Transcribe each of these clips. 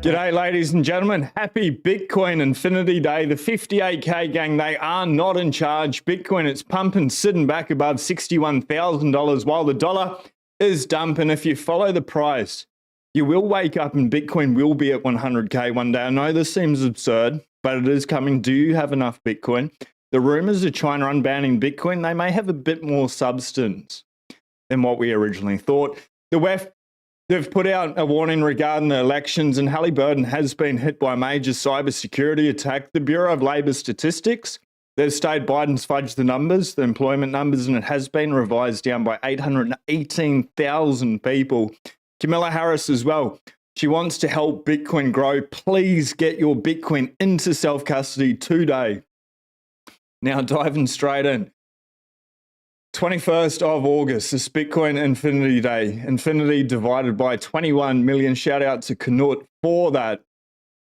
G'day, ladies and gentlemen. Happy Bitcoin Infinity Day. The 58K gang, they are not in charge. Bitcoin, it's pumping, sitting back above $61,000 while the dollar is dumping. If you follow the price, you will wake up and Bitcoin will be at 100K one day. I know this seems absurd, but it is coming. Do you have enough Bitcoin? The rumors of China unbanning Bitcoin, they may have a bit more substance than what we originally thought. The WEF, they've put out a warning regarding the elections, and Halliburton has been hit by a major cybersecurity attack. The Bureau of Labor Statistics, they've stated Biden's fudged the numbers, the employment numbers, and it has been revised down by 818,000 people. Kamala Harris as well. She wants to help Bitcoin grow. Please get your Bitcoin into self-custody today. Now, diving straight in. 21st of August, this Bitcoin Infinity Day. Infinity divided by 21 million. Shout out to Knut for that.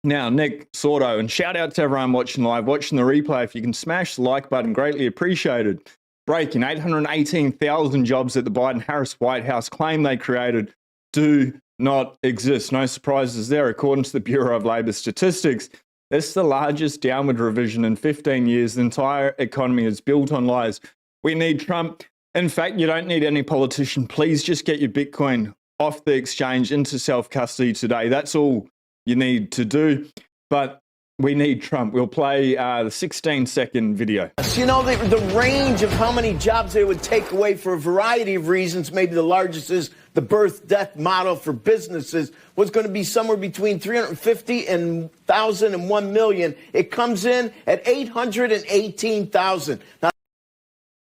Now, Nick Sordo, and shout out to everyone watching live, watching the replay. If you can smash the like button, greatly appreciated. Breaking 818,000 jobs that the Biden-Harris White House claim they created do not exist. No surprises there. According to the Bureau of Labor Statistics, this is the largest downward revision in 15 years. The entire economy is built on lies. We need Trump. In fact, you don't need any politician. Please just get your Bitcoin off the exchange into self-custody today. That's all you need to do. But we need Trump. We'll play the 16-second video. You know, the range of how many jobs they would take away for a variety of reasons, maybe the largest is the birth-death model for businesses, was going to be somewhere between 350,000 and 1 million. It comes in at 818,000. Now,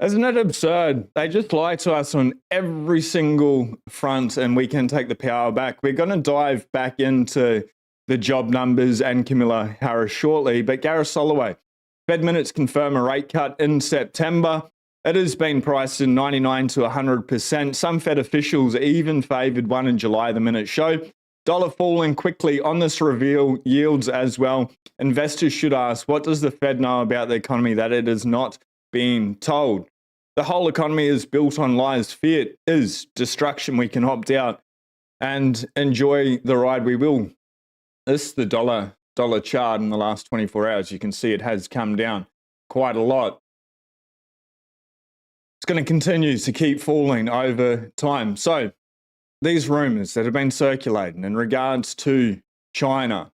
isn't it absurd? They just lie to us on every single front, and we can take the power back. We're going to dive back into the job numbers and Kamala Harris shortly, but Gareth Soloway, Fed minutes confirm a rate cut in September. It has been priced in 99 to 100%. Some Fed officials even favored one in July, the minutes show. Dollar falling quickly on this reveal, yields as well. Investors should ask, what does the Fed know about the economy that it is not being told? The whole economy is built on lies. Fiat is destruction. We can opt out and enjoy the ride we will. This is the dollar chart in the last 24 hours. You can see it has come down quite a lot. It's going to continue to keep falling over time. So these rumors that have been circulating in regards to China,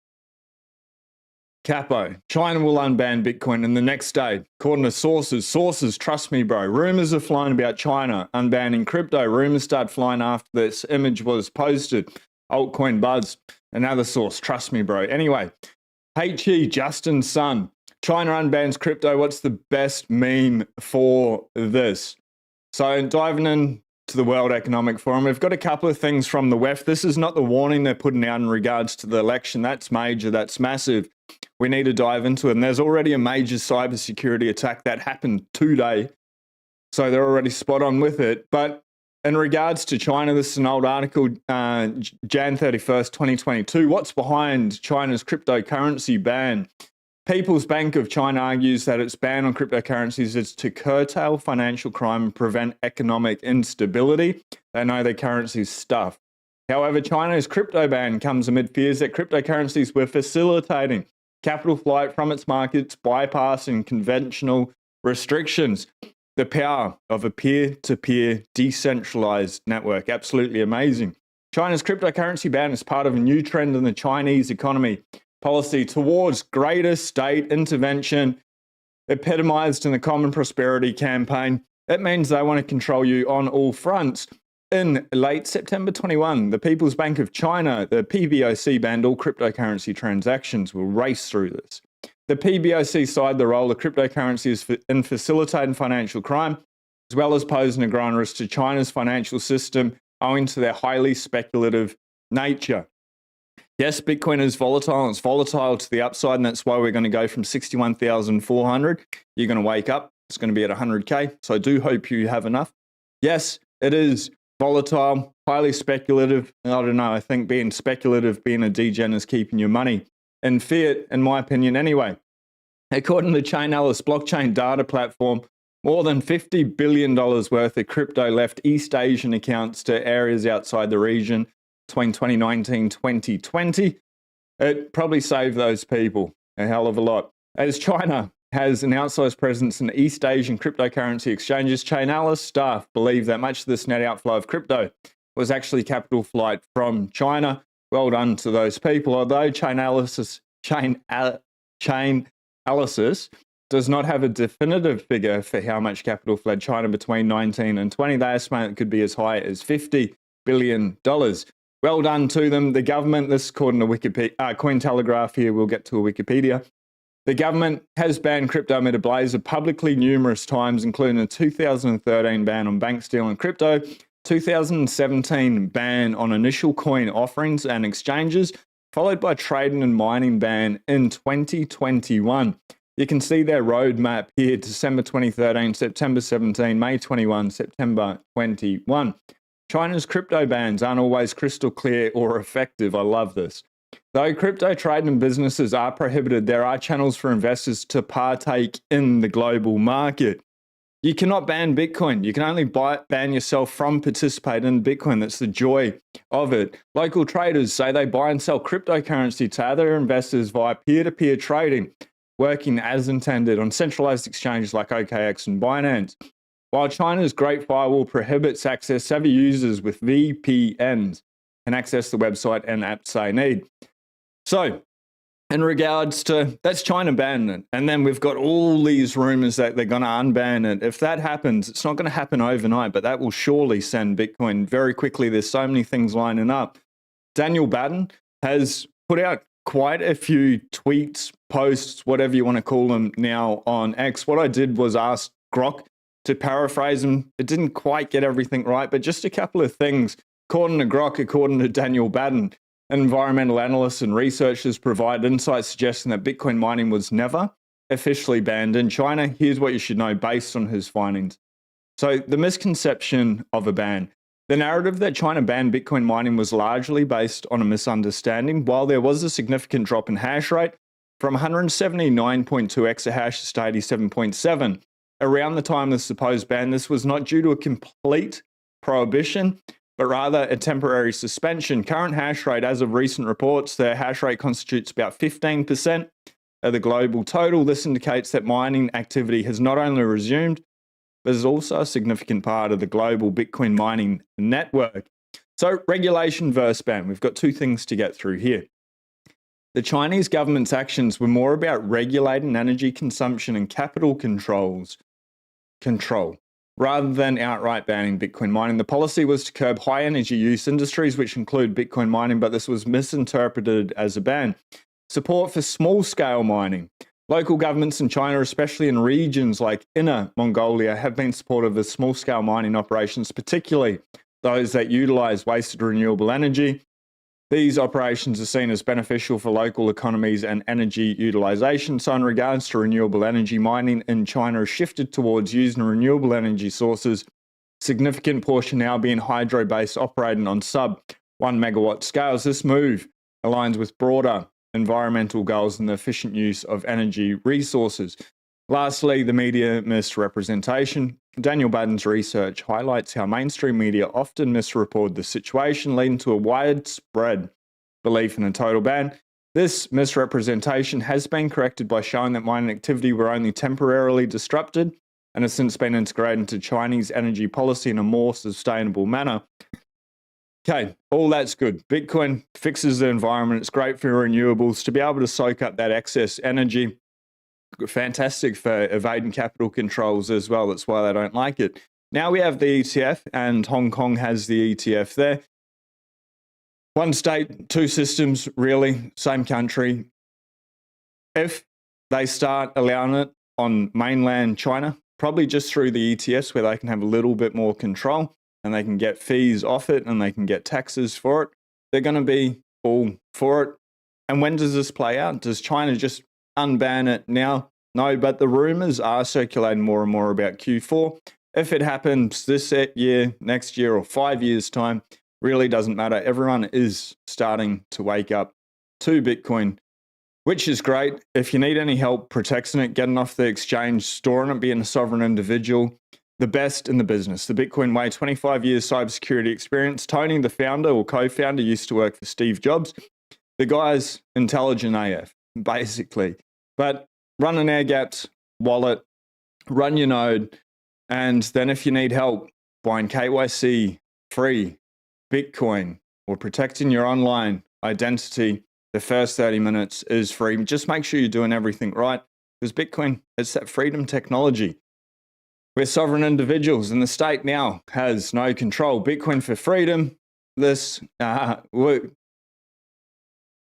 Capo, China will unban Bitcoin in the next day. According to sources, trust me, bro. Rumors are flying about China unbanning crypto. Rumors start flying after this image was posted. Altcoin buzz, another source, trust me, bro. Anyway, HE, Justin Sun, China unbans crypto. What's the best meme for this? So diving in to the World Economic Forum, we've got a couple of things from the WEF. This is not the warning they're putting out in regards to the election. That's major, that's massive. We need to dive into it. And there's already a major cybersecurity attack that happened today. So they're already spot on with it. But in regards to China, this is an old article, Jan 31st, 2022. What's behind China's cryptocurrency ban? People's Bank of China argues that its ban on cryptocurrencies is to curtail financial crime and prevent economic instability. They know their currency's stuffed. However, China's crypto ban comes amid fears that cryptocurrencies were facilitating capital flight from its markets, bypassing conventional restrictions. The power of a peer-to-peer decentralized network. Absolutely amazing. China's cryptocurrency ban is part of a new trend in the Chinese economy policy towards greater state intervention, epitomized in the Common Prosperity Campaign. It means they want to control you on all fronts. In late September 21, the People's Bank of China, the PBOC, banned all cryptocurrency transactions. We'll race through this. The PBOC cited the role of cryptocurrencies in facilitating financial crime, as well as posing a growing risk to China's financial system owing to their highly speculative nature. Yes, Bitcoin is volatile. It's volatile to the upside, and that's why we're going to go from 61,400. You're going to wake up. It's going to be at 100K. So I do hope you have enough. Yes, it is volatile, highly speculative. I don't know. I think being speculative, being a degen is keeping your money in fiat, in my opinion, anyway. According to Chainalysis blockchain data platform, more than $50 billion worth of crypto left East Asian accounts to areas outside the region between 2019 and 2020. It probably saved those people a hell of a lot. As China has an outsized presence in East Asian cryptocurrency exchanges, Chainalysis staff believe that much of this net outflow of crypto was actually capital flight from China. Well done to those people. Although Chainalysis does not have a definitive figure for how much capital fled China between 19 and 20, they estimate it could be as high as $50 billion. Well done to them. The government, this is according to Wikipedia, Cointelegraph here, we'll get to a Wikipedia. The government has banned crypto amid a blaze of publicly numerous times, including a 2013 ban on bank stealing crypto, 2017 ban on initial coin offerings and exchanges, followed by trading and mining ban in 2021. You can see their roadmap here: December 2013, September 17, May 21, September 21. China's crypto bans aren't always crystal clear or effective. I love this. Though crypto trading and businesses are prohibited, there are channels for investors to partake in the global market. You cannot ban Bitcoin. You can only ban yourself from participating in Bitcoin. That's the joy of it. Local traders say they buy and sell cryptocurrency to other investors via peer-to-peer trading, working as intended on centralized exchanges like OKX and Binance. While China's Great Firewall prohibits access, savvy users with VPNs can access the website and apps they need. So, in regards to, that's China banning it. And then we've got all these rumors that they're going to unban it. If that happens, it's not going to happen overnight, but that will surely send Bitcoin very quickly. There's so many things lining up. Daniel Batten has put out quite a few tweets, posts, whatever you want to call them now on X. What I did was ask Grok to paraphrase him. It didn't quite get everything right, but just a couple of things. According to Grok, according to Daniel Batten, environmental analysts and researchers provide insights suggesting that Bitcoin mining was never officially banned in China. Here's what you should know based on his findings. So the misconception of a ban. The narrative that China banned Bitcoin mining was largely based on a misunderstanding. While there was a significant drop in hash rate from 179.2 exahashes to 87.7, around the time of the supposed ban, this was not due to a complete prohibition, but rather a temporary suspension. Current hash rate, as of recent reports, the hash rate constitutes about 15% of the global total. This indicates that mining activity has not only resumed, but is also a significant part of the global Bitcoin mining network. So regulation versus ban. We've got two things to get through here. The Chinese government's actions were more about regulating energy consumption and capital control, rather than outright banning Bitcoin mining. The policy was to curb high energy use industries, which include Bitcoin mining, but this was misinterpreted as a ban. Support for small-scale mining. Local governments in China, especially in regions like Inner Mongolia, have been supportive of small-scale mining operations, particularly those that utilize wasted renewable energy. These operations are seen as beneficial for local economies and energy utilization. So in regards to renewable energy, mining in China has shifted towards using renewable energy sources, significant portion now being hydro-based, operating on sub 1 megawatt scales. This move aligns with broader environmental goals and the efficient use of energy resources. Lastly, the media misrepresentation. Daniel Batten's research highlights how mainstream media often misreport the situation, leading to a widespread belief in a total ban. This misrepresentation has been corrected by showing that mining activity were only temporarily disrupted and has since been integrated into Chinese energy policy in a more sustainable manner. Okay, all that's good. Bitcoin fixes the environment. It's great for renewables to be able to soak up that excess energy. Fantastic for evading capital controls as well. That's why they don't like it. Now we have the ETF, and Hong Kong has the ETF there. One state, two systems, really, same country. If they start allowing it on mainland China, probably just through the ETFs where they can have a little bit more control and they can get fees off it and they can get taxes for it, they're going to be all for it. And when does this play out? Does China just unban it now? No, but the rumors are circulating more and more about Q4. If it happens this year, next year, or 5 years' time, really doesn't matter. Everyone is starting to wake up to Bitcoin, which is great. If you need any help protecting it, getting off the exchange, storing it, being a sovereign individual, the best in the business. The Bitcoin Way, 25 years cybersecurity experience. Tony, the founder or co-founder, used to work for Steve Jobs. The guy's intelligent AF, basically. But run an air-gapped wallet, run your node, and then if you need help buying KYC free Bitcoin or protecting your online identity, the first 30 minutes is free. Just make sure you're doing everything right, because Bitcoin is that freedom technology. We're sovereign individuals, and the state now has no control. Bitcoin for freedom.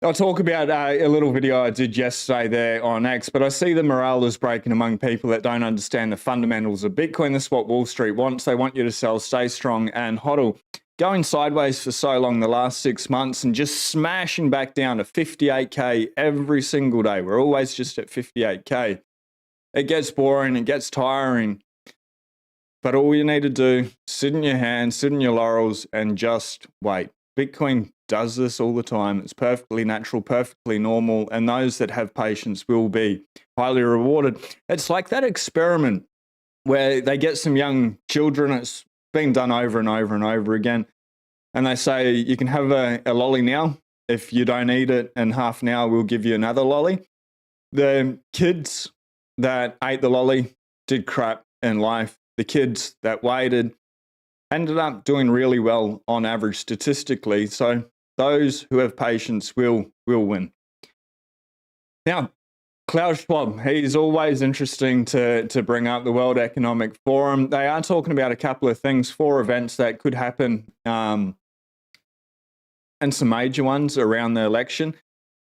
I'll talk about a little video I did yesterday there on X, but I see the morale is breaking among people that don't understand the fundamentals of Bitcoin. This is what Wall Street wants. They want you to sell, stay strong, and hodl. Going sideways for so long the last 6 months and just smashing back down to 58K every single day. We're always just at 58K. It gets boring, it gets tiring, but all you need to do, sit in your hands, sit in your laurels, and just wait. Bitcoin does this all the time. It's perfectly natural, perfectly normal, and those that have patience will be highly rewarded. It's like that experiment where they get some young children, it's been done over and over and over again, and they say, you can have a lolly now. If you don't eat it in half an hour, we'll give you another lolly. The kids that ate the lolly did crap in life. The kids that waited ended up doing really well on average statistically. So those who have patience will win. Now, Klaus Schwab, he's always interesting to bring up, the World Economic Forum. They are talking about a couple of things, 4 events that could happen, and some major ones around the election.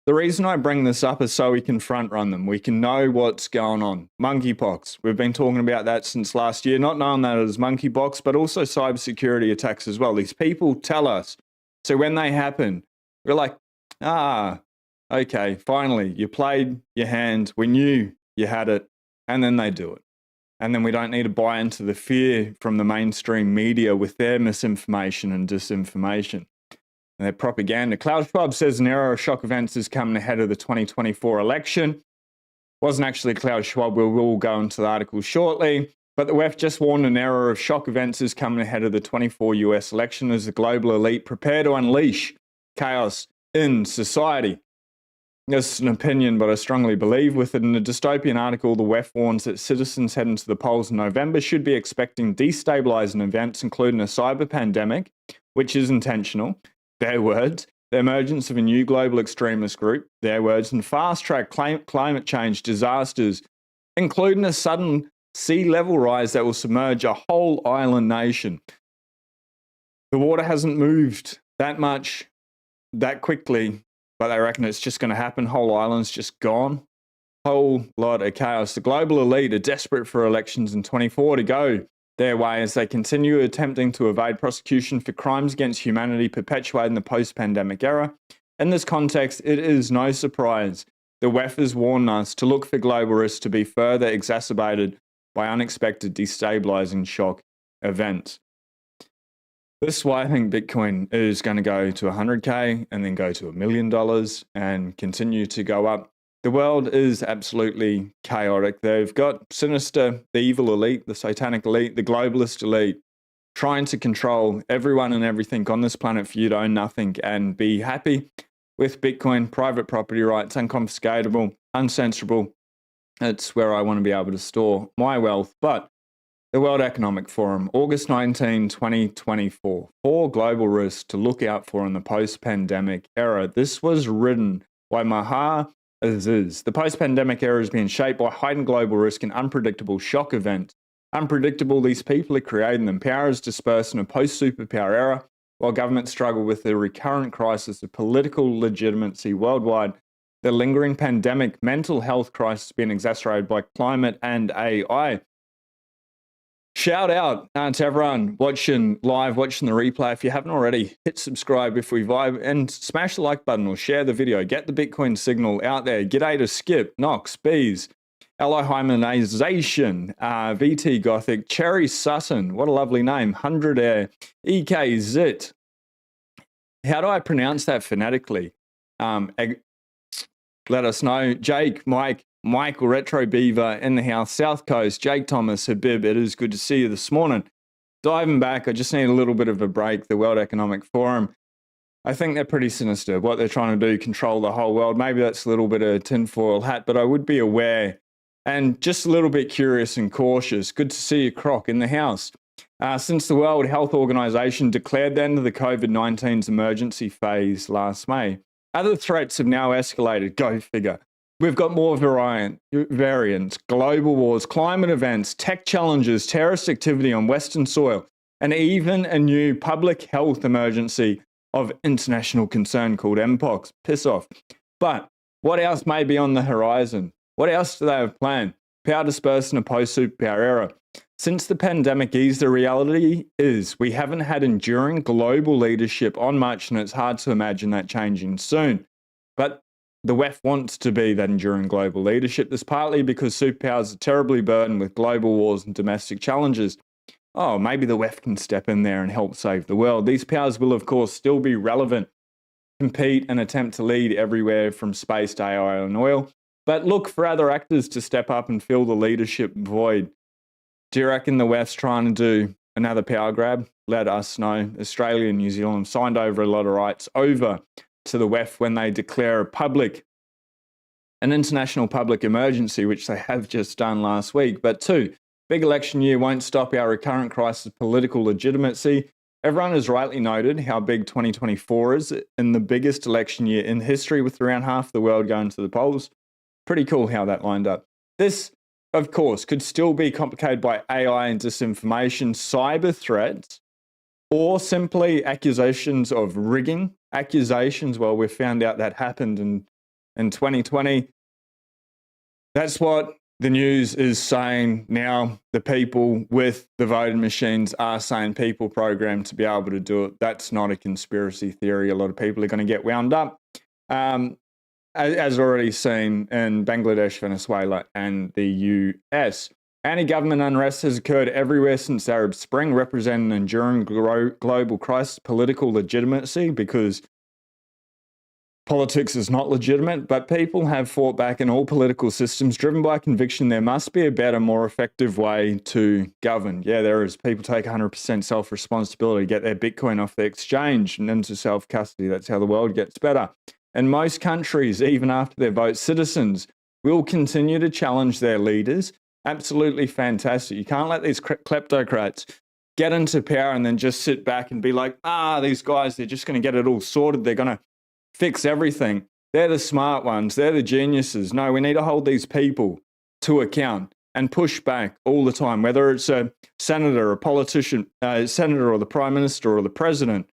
The reason I bring this up is so we can front run them. We can know what's going on. Monkeypox. We've been talking about that since last year, not knowing that as monkeypox, but also cybersecurity attacks as well. These people tell us. So when they happen, we're like, okay, finally, you played your hand. We knew you had it. And then they do it. And then we don't need to buy into the fear from the mainstream media with their misinformation and disinformation. Their propaganda. Klaus Schwab says an era of shock events is coming ahead of the 2024 election. Wasn't actually Klaus Schwab. We'll go into the article shortly. But the WEF just warned an era of shock events is coming ahead of the 24 US election as the global elite prepare to unleash chaos in society. This is an opinion, but I strongly believe with it. In a dystopian article, the WEF warns that citizens heading to the polls in November should be expecting destabilizing events, including a cyber pandemic, which is intentional, their words, the emergence of a new global extremist group, their words, and fast-track climate change disasters, including a sudden sea level rise that will submerge a whole island nation. The water hasn't moved that much, that quickly, but they reckon it's just going to happen. Whole island's just gone. Whole lot of chaos. The global elite are desperate for elections in 24 to go their way as they continue attempting to evade prosecution for crimes against humanity perpetuated in the post-pandemic era. In this context, it is no surprise the WEF has warned us to look for global risks to be further exacerbated by unexpected destabilizing shock events. This is why I think Bitcoin is going to go to 100K and then go to $1 million and continue to go up. The world is absolutely chaotic. They've got sinister, the evil elite, the satanic elite, the globalist elite, trying to control everyone and everything on this planet for you to own nothing and be happy with Bitcoin, private property rights, unconfiscatable, uncensorable. It's where I want to be able to store my wealth. But the World Economic Forum, August 19, 2024. 4 global risks to look out for in the post-pandemic era. This was written by Maha Aziz. The post-pandemic era is being shaped by heightened global risk and unpredictable shock events. Unpredictable, these people are creating them. Power is dispersed in a post-superpower era, while governments struggle with the recurrent crisis of political legitimacy worldwide. The lingering pandemic mental health crisis being exacerbated by climate and AI. Shout out to everyone watching live, watching the replay. If you haven't already, hit subscribe if we vibe and smash the like button or share the video. Get the Bitcoin signal out there. G'day to Skip, Knox, Bees, Ally Hymenization, VT Gothic, Cherry Sutton. What a lovely name. 100 Air, EK Zit. How do I pronounce that phonetically? Let us know. Jake, Mike, Michael, Retro Beaver in the house, South Coast, Jake Thomas, Habib, it is good to see you this morning. Diving back, I just need a little bit of a break. The World Economic Forum I think they're pretty sinister. What they're trying to do, control the whole world. Maybe that's a little bit of a tinfoil hat, but I would be aware and just a little bit curious and cautious. Good to see you, Croc, in the house. Since the World Health Organization declared the end of the COVID-19's emergency phase last May, other threats have now escalated. Go figure. We've got more variants, global wars, climate events, tech challenges, terrorist activity on Western soil, and even a new public health emergency of international concern called MPOX. Piss off. But what else may be on the horizon? What else do they have planned? Power dispersed in a post-superpower era. Since the pandemic eased, the reality is we haven't had enduring global leadership on much, and it's hard to imagine that changing soon. But the WEF wants to be that enduring global leadership. This partly because superpowers are terribly burdened with global wars and domestic challenges. Oh, maybe the WEF can step in there and help save the world. These powers will, of course, still be relevant, compete and attempt to lead everywhere from space to AI and oil, but look for other actors to step up and fill the leadership void. Do you reckon the WEF's trying to do another power grab? Let us know. Australia and New Zealand signed over a lot of rights over to the WEF when they declare an international public emergency, which they have just done last week. But two, big election year won't stop our recurrent crisis of political legitimacy. Everyone has rightly noted how big 2024 is in the biggest election year in history, with around half the world going to the polls. Pretty cool how that lined up. This, of course, could still be complicated by AI and disinformation, cyber threats, or simply accusations of rigging. Accusations, well, we found out that happened in 2020. That's what the news is saying now. The people with the voting machines are saying people programmed to be able to do it. That's not a conspiracy theory. A lot of people are going to get wound up, as already seen in Bangladesh, Venezuela, and the US. Anti-government unrest has occurred everywhere since the Arab Spring, representing an enduring global crisis, political legitimacy, because politics is not legitimate, but people have fought back in all political systems, driven by conviction there must be a better, more effective way to govern. Yeah, there is. People take 100% self-responsibility, get their Bitcoin off the exchange and into self-custody. That's how the world gets better. In most countries, even after their vote, citizens will continue to challenge their leaders. Absolutely fantastic. You can't let these kleptocrats get into power and then just sit back and be like, these guys, they're just going to get it all sorted. They're going to fix everything. They're the smart ones. They're the geniuses. No, we need to hold these people to account and push back all the time, whether it's a senator, a politician, senator or the prime minister or the president.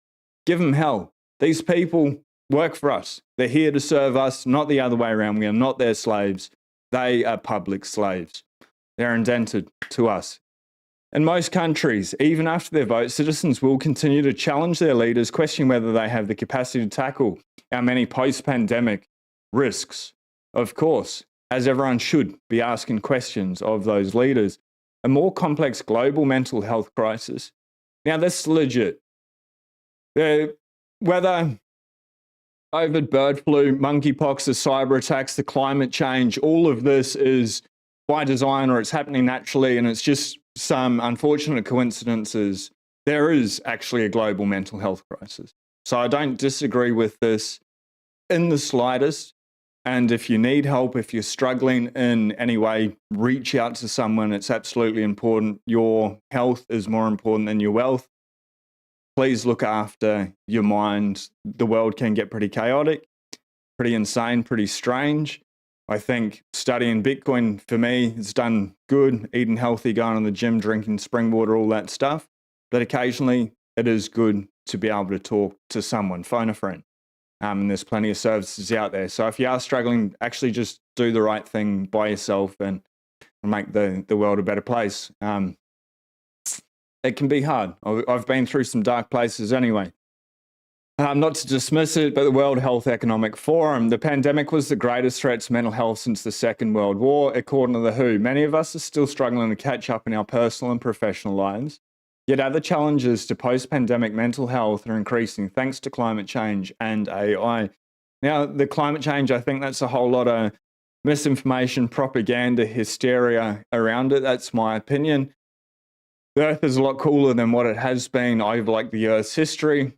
Give them hell. These people work for us. They're here to serve us, not the other way around. We are not their slaves. They are public slaves. They're indented to us. In most countries, even after their vote, citizens will continue to challenge their leaders, question whether they have the capacity to tackle our many post-pandemic risks. Of course, as everyone should be asking questions of those leaders. A more complex global mental health crisis. Now, this is legit. Whether COVID, bird flu, monkeypox, the cyber attacks, the climate change, all of this is by design, or it's happening naturally, and it's just some unfortunate coincidences. There is actually a global mental health crisis. So I don't disagree with this in the slightest. And if you need help, if you're struggling in any way, reach out to someone. It's absolutely important. Your health is more important than your wealth. Please look after your mind. The world can get pretty chaotic, pretty insane, pretty strange. I think studying Bitcoin for me has done good, eating healthy, going to the gym, drinking spring water, all that stuff. But occasionally it is good to be able to talk to someone, phone a friend. And there's plenty of services out there. So if you are struggling, actually just do the right thing by yourself and make the world a better place. It can be hard. I've been through some dark places anyway. Not to dismiss it, but the World Health Economic Forum, the pandemic was the greatest threat to mental health since the Second World War, according to the WHO. Many of us are still struggling to catch up in our personal and professional lives. Yet other challenges to post-pandemic mental health are increasing thanks to climate change and AI. Now, the climate change, I think that's a whole lot of misinformation, propaganda, hysteria around it. That's my opinion. The Earth is a lot cooler than what it has been over like the Earth's history.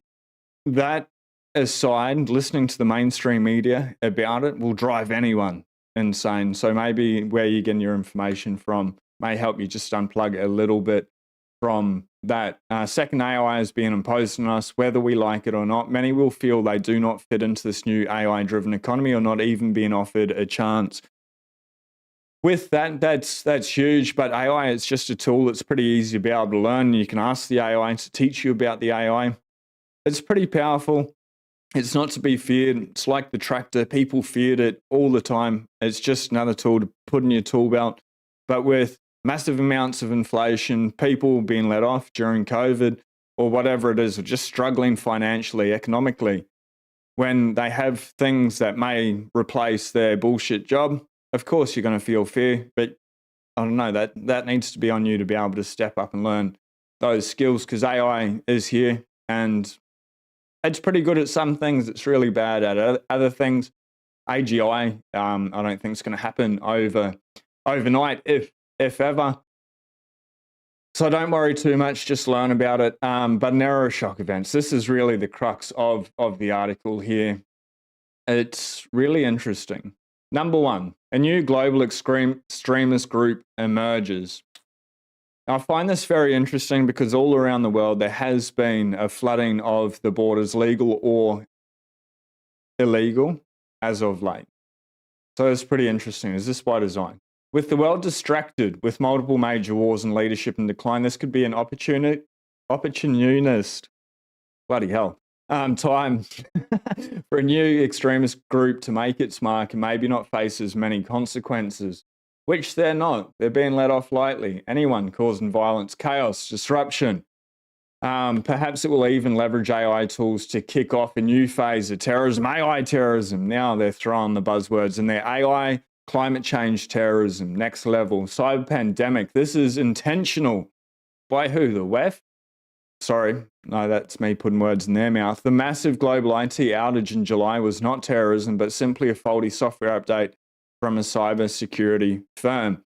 That aside, listening to the mainstream media about it will drive anyone insane. So maybe where you're getting your information from may help you just unplug a little bit from that. Second, AI is being imposed on us, whether we like it or not. Many will feel they do not fit into this new AI-driven economy or not even being offered a chance. With that, that's huge, but AI is just a tool that's pretty easy to be able to learn. You can ask the AI to teach you about the AI. It's pretty powerful. It's not to be feared. It's like the tractor. People feared it all the time. It's just another tool to put in your tool belt. But with massive amounts of inflation, people being let off during COVID or whatever it is, or just struggling financially, economically, when they have things that may replace their bullshit job, of course you're going to feel fear. But I don't know, that needs to be on you to be able to step up and learn those skills, because AI is here and it's pretty good at some things. It's really bad at other things. AGI, I don't think it's going to happen overnight, if ever. So don't worry too much, just learn about it. But narrow shock events, this is really the crux of the article here. It's really interesting. Number one, a new global extremist group emerges. I find this very interesting because all around the world there has been a flooding of the borders, legal or illegal, as of late. So it's pretty interesting. Is this by design? With the world distracted with multiple major wars and leadership in decline, this could be an opportunist, bloody hell, time for a new extremist group to make its mark and maybe not face as many consequences, which they're not. They're being let off lightly. Anyone causing violence, chaos, disruption. Perhaps it will even leverage AI tools to kick off a new phase of terrorism, AI terrorism. Now they're throwing the buzzwords in there. AI, climate change terrorism, next level, cyber pandemic. This is intentional. By who? The WEF? Sorry, no, that's me putting words in their mouth. The massive global IT outage in July was not terrorism, but simply a faulty software update from a cybersecurity firm.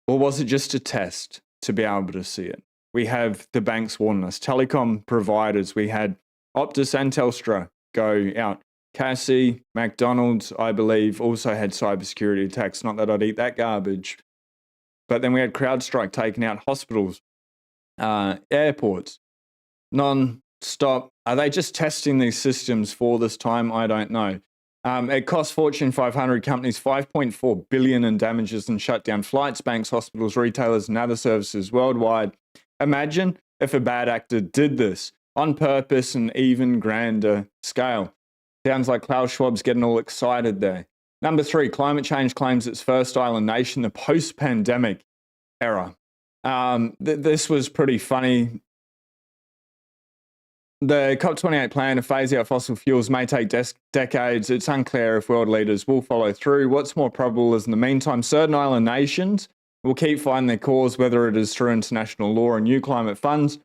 Or was it just a test to be able to see it? We have the banks warning us, telecom providers. We had Optus and Telstra go out. Cassie, McDonald's, I believe, also had cybersecurity attacks. Not that I'd eat that garbage. But then we had Crowdstrike taking out hospitals, airports, non-stop. Are they just testing these systems for this time? I don't know. It cost Fortune 500 companies $5.4 billion in damages and shut down flights, banks, hospitals, retailers, and other services worldwide. Imagine if a bad actor did this on purpose and even grander scale. Sounds like Klaus Schwab's getting all excited there. Number 3, climate change claims its first island nation, the post-pandemic era. This was pretty funny. The COP28 plan to phase out fossil fuels may take decades. It's unclear if world leaders will follow through. What's more probable is in the meantime, certain island nations will keep fighting their cause, whether it is through international law or new climate funds.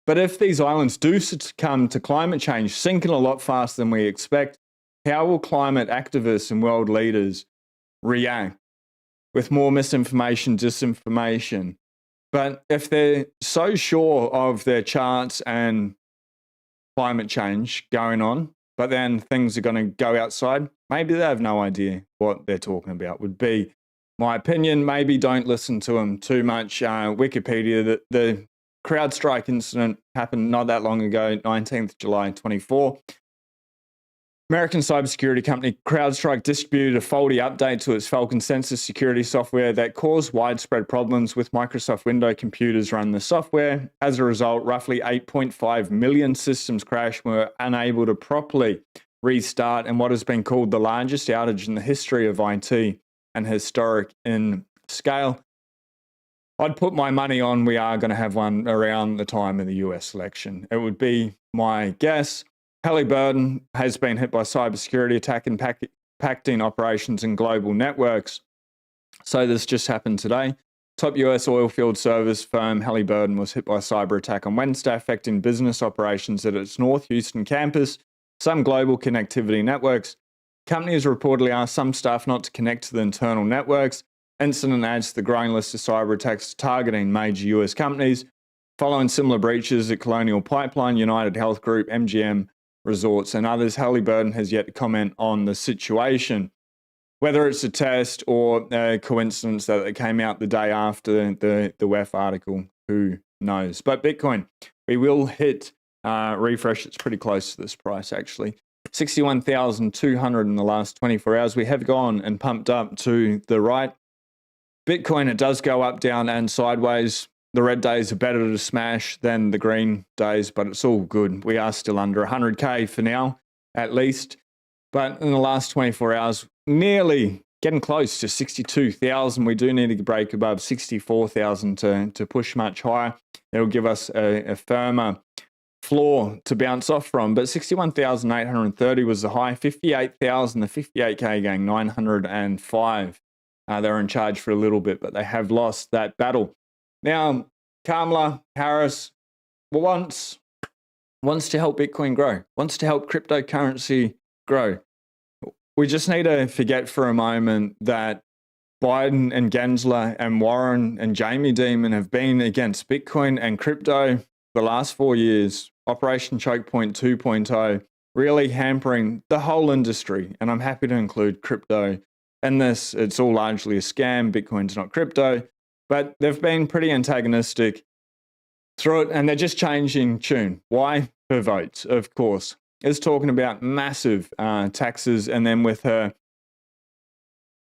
But if these islands do succumb to climate change, sinking a lot faster than we expect, how will climate activists and world leaders react? With more misinformation, disinformation. But if they're so sure of their charts and climate change going on, but then things are going to go outside, maybe they have no idea what they're talking about, would be my opinion. Maybe don't listen to them too much. Wikipedia, the CrowdStrike incident happened not that long ago, 19th July 24. American cybersecurity company CrowdStrike distributed a faulty update to its Falcon sensor security software that caused widespread problems with Microsoft Windows computers running the software. As a result, roughly 8.5 million systems crashed and were unable to properly restart in what has been called the largest outage in the history of IT and historic in scale. I'd put my money on we are going to have one around the time of the US election. It would be my guess. Halliburton has been hit by cybersecurity attack impacting operations and global networks. So this just happened today. Top US oilfield service firm Halliburton was hit by a cyber attack on Wednesday, affecting business operations at its North Houston campus, some global connectivity networks. Company has reportedly asked some staff not to connect to the internal networks. Incident adds to the growing list of cyber attacks targeting major US companies, following similar breaches at Colonial Pipeline, United Health Group, MGM, resorts and others. Halliburton has yet to comment on the situation. Whether it's a test or a coincidence that it came out the day after the WEF article, who knows? But Bitcoin, we will hit refresh. It's pretty close to this price, actually. 61,200 in the last 24 hours. We have gone and pumped up to the right. Bitcoin, it does go up, down, and sideways. The red days are better to smash than the green days, but it's all good. We are still under 100K for now, at least. But in the last 24 hours, nearly getting close to 62,000. We do need to break above 64,000 to push much higher. It'll give us a firmer floor to bounce off from. But 61,830 was the high. 58,000, the 58K gang, 905. They were in charge for a little bit, but they have lost that battle. Now, Kamala Harris wants to help Bitcoin grow, wants to help cryptocurrency grow. We just need to forget for a moment that Biden and Gensler and Warren and Jamie Dimon have been against Bitcoin and crypto the last 4 years. Operation Choke Point 2.0 really hampering the whole industry. And I'm happy to include crypto in this. It's all largely a scam. Bitcoin's not crypto. But they've been pretty antagonistic through it, and they're just changing tune. Why? For votes, of course. Is talking about massive taxes, and then with her,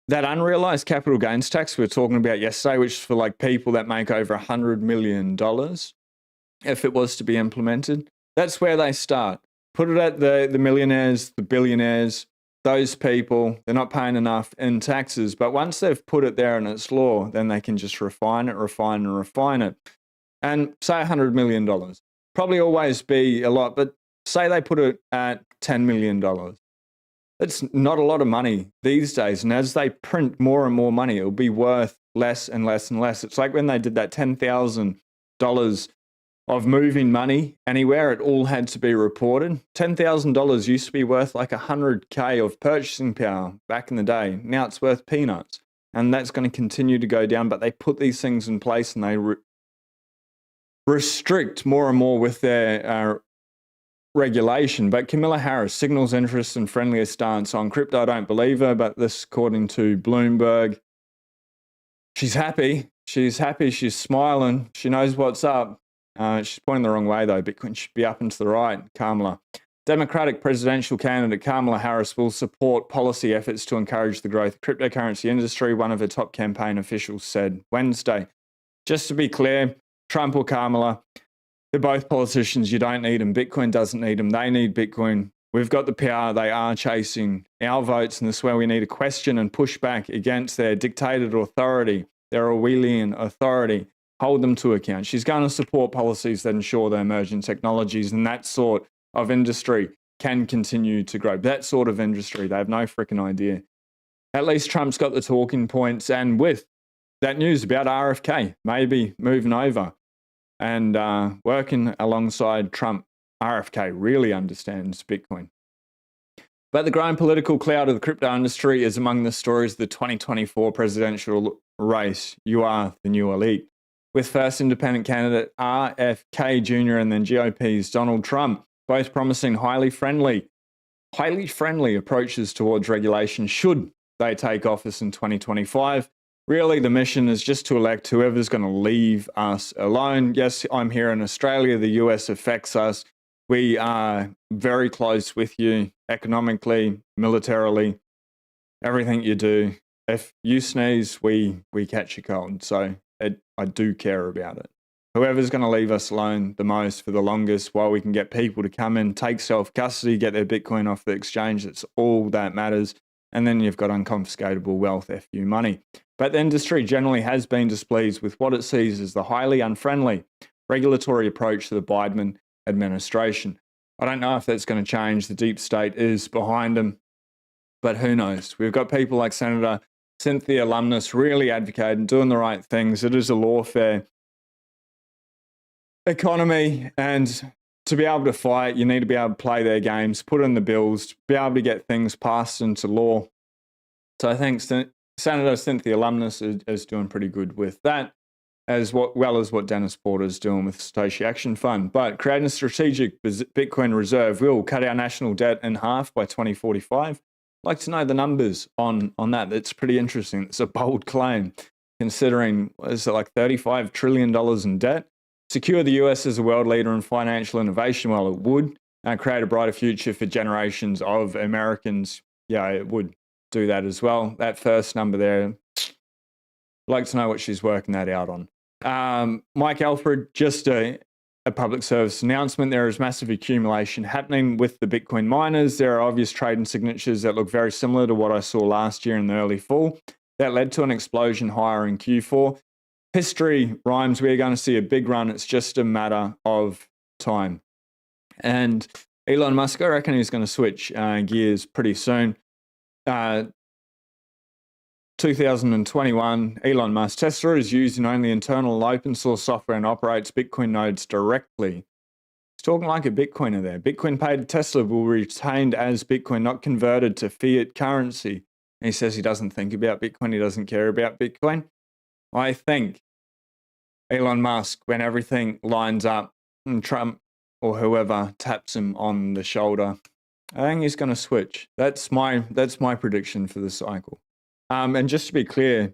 that unrealized capital gains tax we were talking about yesterday, which is for like people that make over $100 million, if it was to be implemented, that's where they start. Put it at the millionaires, the billionaires, those people, they're not paying enough in taxes. But once they've put it there and it's law, then they can just refine it. And say $100 million. Probably always be a lot, but say they put it at $10 million. It's not a lot of money these days. And as they print more and more money, it'll be worth less and less and less. It's like when they did that $10,000 of moving money anywhere, it all had to be reported. $10,000 used to be worth like 100K of purchasing power back in the day. Now it's worth peanuts. And that's going to continue to go down. But they put these things in place and they restrict more and more with their regulation. But Kamala Harris signals interest in friendlier stance on crypto. I don't believe her, but this according to Bloomberg. She's happy. She's smiling. She knows what's up. She's pointing the wrong way, though. Bitcoin should be up and to the right. Kamala. Democratic presidential candidate Kamala Harris will support policy efforts to encourage the growth of the cryptocurrency industry, one of her top campaign officials said Wednesday. Just to be clear, Trump or Kamala, they're both politicians. You don't need them. Bitcoin doesn't need them. They need Bitcoin. We've got the power. They are chasing our votes, and this is where we need to question and push back against their dictated authority, their Orwellian authority. Hold them to account. She's going to support policies that ensure the emerging technologies and that sort of industry can continue to grow. That sort of industry, they have no freaking idea. At least Trump's got the talking points, and with that news about RFK maybe moving over and working alongside Trump, RFK really understands Bitcoin. But the growing political cloud of the crypto industry is among the stories of the 2024 presidential race. You are the new elite. With first independent candidate RFK Jr. and then GOP's Donald Trump, both promising highly friendly approaches towards regulation should they take office in 2025. Really, the mission is just to elect whoever's going to leave us alone. Yes, I'm here in Australia. The US affects us. We are very close with you economically, militarily, everything you do. If you sneeze, we catch a cold. So I do care about it. Whoever's going to leave us alone the most for the longest while we can get people to come in, take self-custody, get their Bitcoin off the exchange, that's all that matters. And then you've got unconfiscatable wealth, FU money. But the industry generally has been displeased with what it sees as the highly unfriendly regulatory approach to the Biden administration. I don't know if that's going to change. The deep state is behind them, but who knows? We've got people like Senator Cynthia Lummis really advocating, doing the right things. It is a lawfare economy, and to be able to fight, you need to be able to play their games, put in the bills, be able to get things passed into law. So I think Senator Cynthia Lummis is doing pretty good with that. well as what Dennis Porter's doing with Satoshi Action Fund. But creating a strategic Bitcoin reserve will cut our national debt in half by 2045. I'd like to know the numbers on that. It's pretty interesting. It's a bold claim, considering, what is it, like $35 trillion in debt? Secure the US as a world leader in financial innovation. Well, it would create a brighter future for generations of Americans. Yeah, it would do that as well. That first number there, I'd like to know what she's working that out on. Mike Alfred, just a public service announcement. There is massive accumulation happening with the Bitcoin miners. There are obvious trading signatures that look very similar to what I saw last year in the early fall. That led to an explosion higher in Q4. History rhymes. We're going to see a big run. It's just a matter of time. And Elon Musk, I reckon he's going to switch gears pretty soon. 2021, Elon Musk. Tesla is using only internal open source software and operates Bitcoin nodes directly. He's talking like a Bitcoiner there. Bitcoin paid to Tesla will be retained as Bitcoin, not converted to fiat currency. And he says he doesn't think about Bitcoin. He doesn't care about Bitcoin. I think Elon Musk, when everything lines up and Trump or whoever taps him on the shoulder, I think he's going to switch. That's my prediction for the cycle. And just to be clear,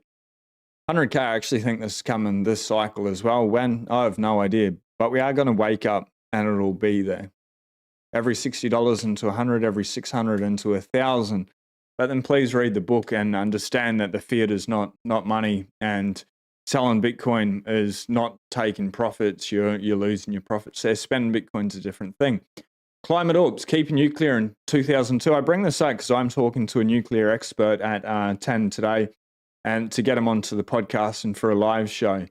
100K, I actually think this is coming this cycle as well. When? I have no idea. But we are going to wake up and it'll be there. Every $60 into 100, every 600 into 1,000. But then please read the book and understand that the fiat is not money, and selling Bitcoin is not taking profits. You're losing your profits. So spending Bitcoin's a different thing. Climate oops, keeping nuclear in 2002. I bring this up because I'm talking to a nuclear expert at 10 today, and to get him onto the podcast and for a live show.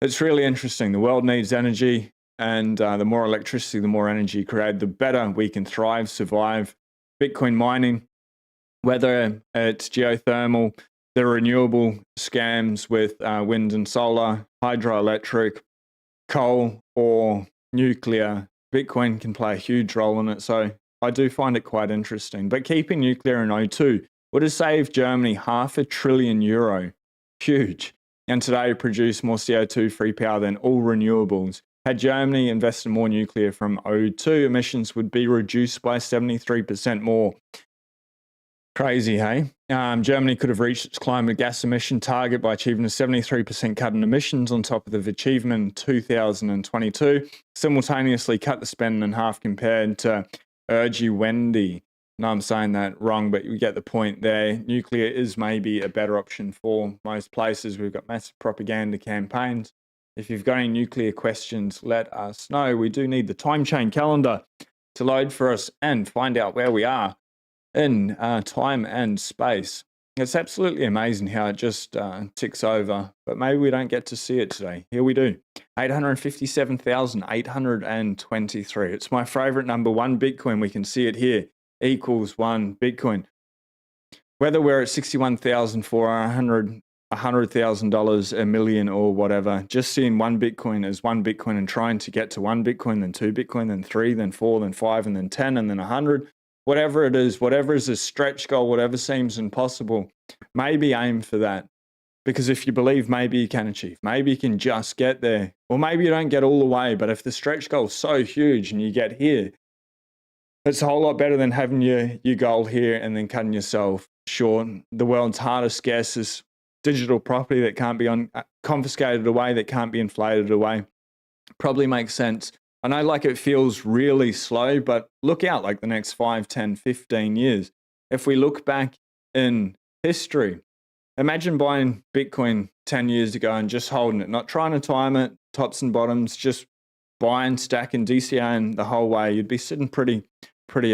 It's really interesting. The world needs energy, and the more electricity, the more energy created, the better we can thrive, survive. Bitcoin mining, whether it's geothermal, the renewable scams with wind and solar, hydroelectric, coal, or nuclear, Bitcoin can play a huge role in it. So I do find it quite interesting. But keeping nuclear in O2 would have saved Germany €500 billion. Huge. And today produce more CO2-free power than all renewables. Had Germany invested more nuclear from O2, emissions would be reduced by 73% more. Crazy, hey? Germany could have reached its climate gas emission target by achieving a 73% cut in emissions on top of the achievement in 2022, simultaneously cut the spend in half compared to Wendy. No, I'm saying that wrong, but you get the point there. Nuclear is maybe a better option for most places. We've got massive propaganda campaigns. If you've got any nuclear questions, let us know. We do need the time chain calendar to load for us and find out where we are in time and space. It's absolutely amazing how it just ticks over, but maybe we don't get to see it today. Here we do. 857,823. It's my favorite number. 1 Bitcoin, we can see it here, equals 1 Bitcoin. Whether we're at 61,000 for $100,000, a million, or whatever, just seeing 1 Bitcoin as 1 Bitcoin and trying to get to 1 Bitcoin, then 2 Bitcoin, then 3, then 4, then 5, and then 10, and then 100. Whatever it is, whatever is a stretch goal, whatever seems impossible, maybe aim for that. Because if you believe, maybe you can achieve. Maybe you can just get there. Or maybe you don't get all the way, but if the stretch goal is so huge and you get here, it's a whole lot better than having your goal here and then cutting yourself short. The world's hardest, scarcest digital property that can't be confiscated away, that can't be inflated away. Probably makes sense. I know like it feels really slow, but look out like the next 5, 10, 15 years. If we look back in history, imagine buying Bitcoin 10 years ago and just holding it, not trying to time it, tops and bottoms, just buying, stacking, DCAing the whole way. You'd be sitting pretty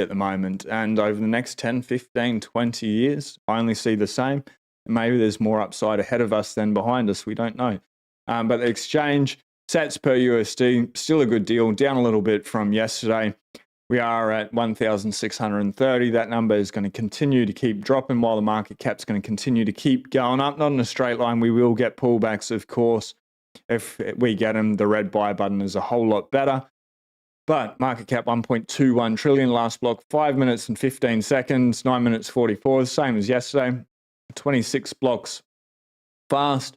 at the moment. And over the next 10, 15, 20 years, I only see the same. Maybe there's more upside ahead of us than behind us. We don't know. But the exchange, Sats per USD, still a good deal, down a little bit from yesterday. We are at 1,630. That number is going to continue to keep dropping while the market cap's going to continue to keep going up. Not in a straight line. We will get pullbacks, of course. If we get them, the red buy button is a whole lot better. But market cap 1.21 trillion, last block 5 minutes and 15 seconds, 9 minutes 44, same as yesterday. 26 blocks fast.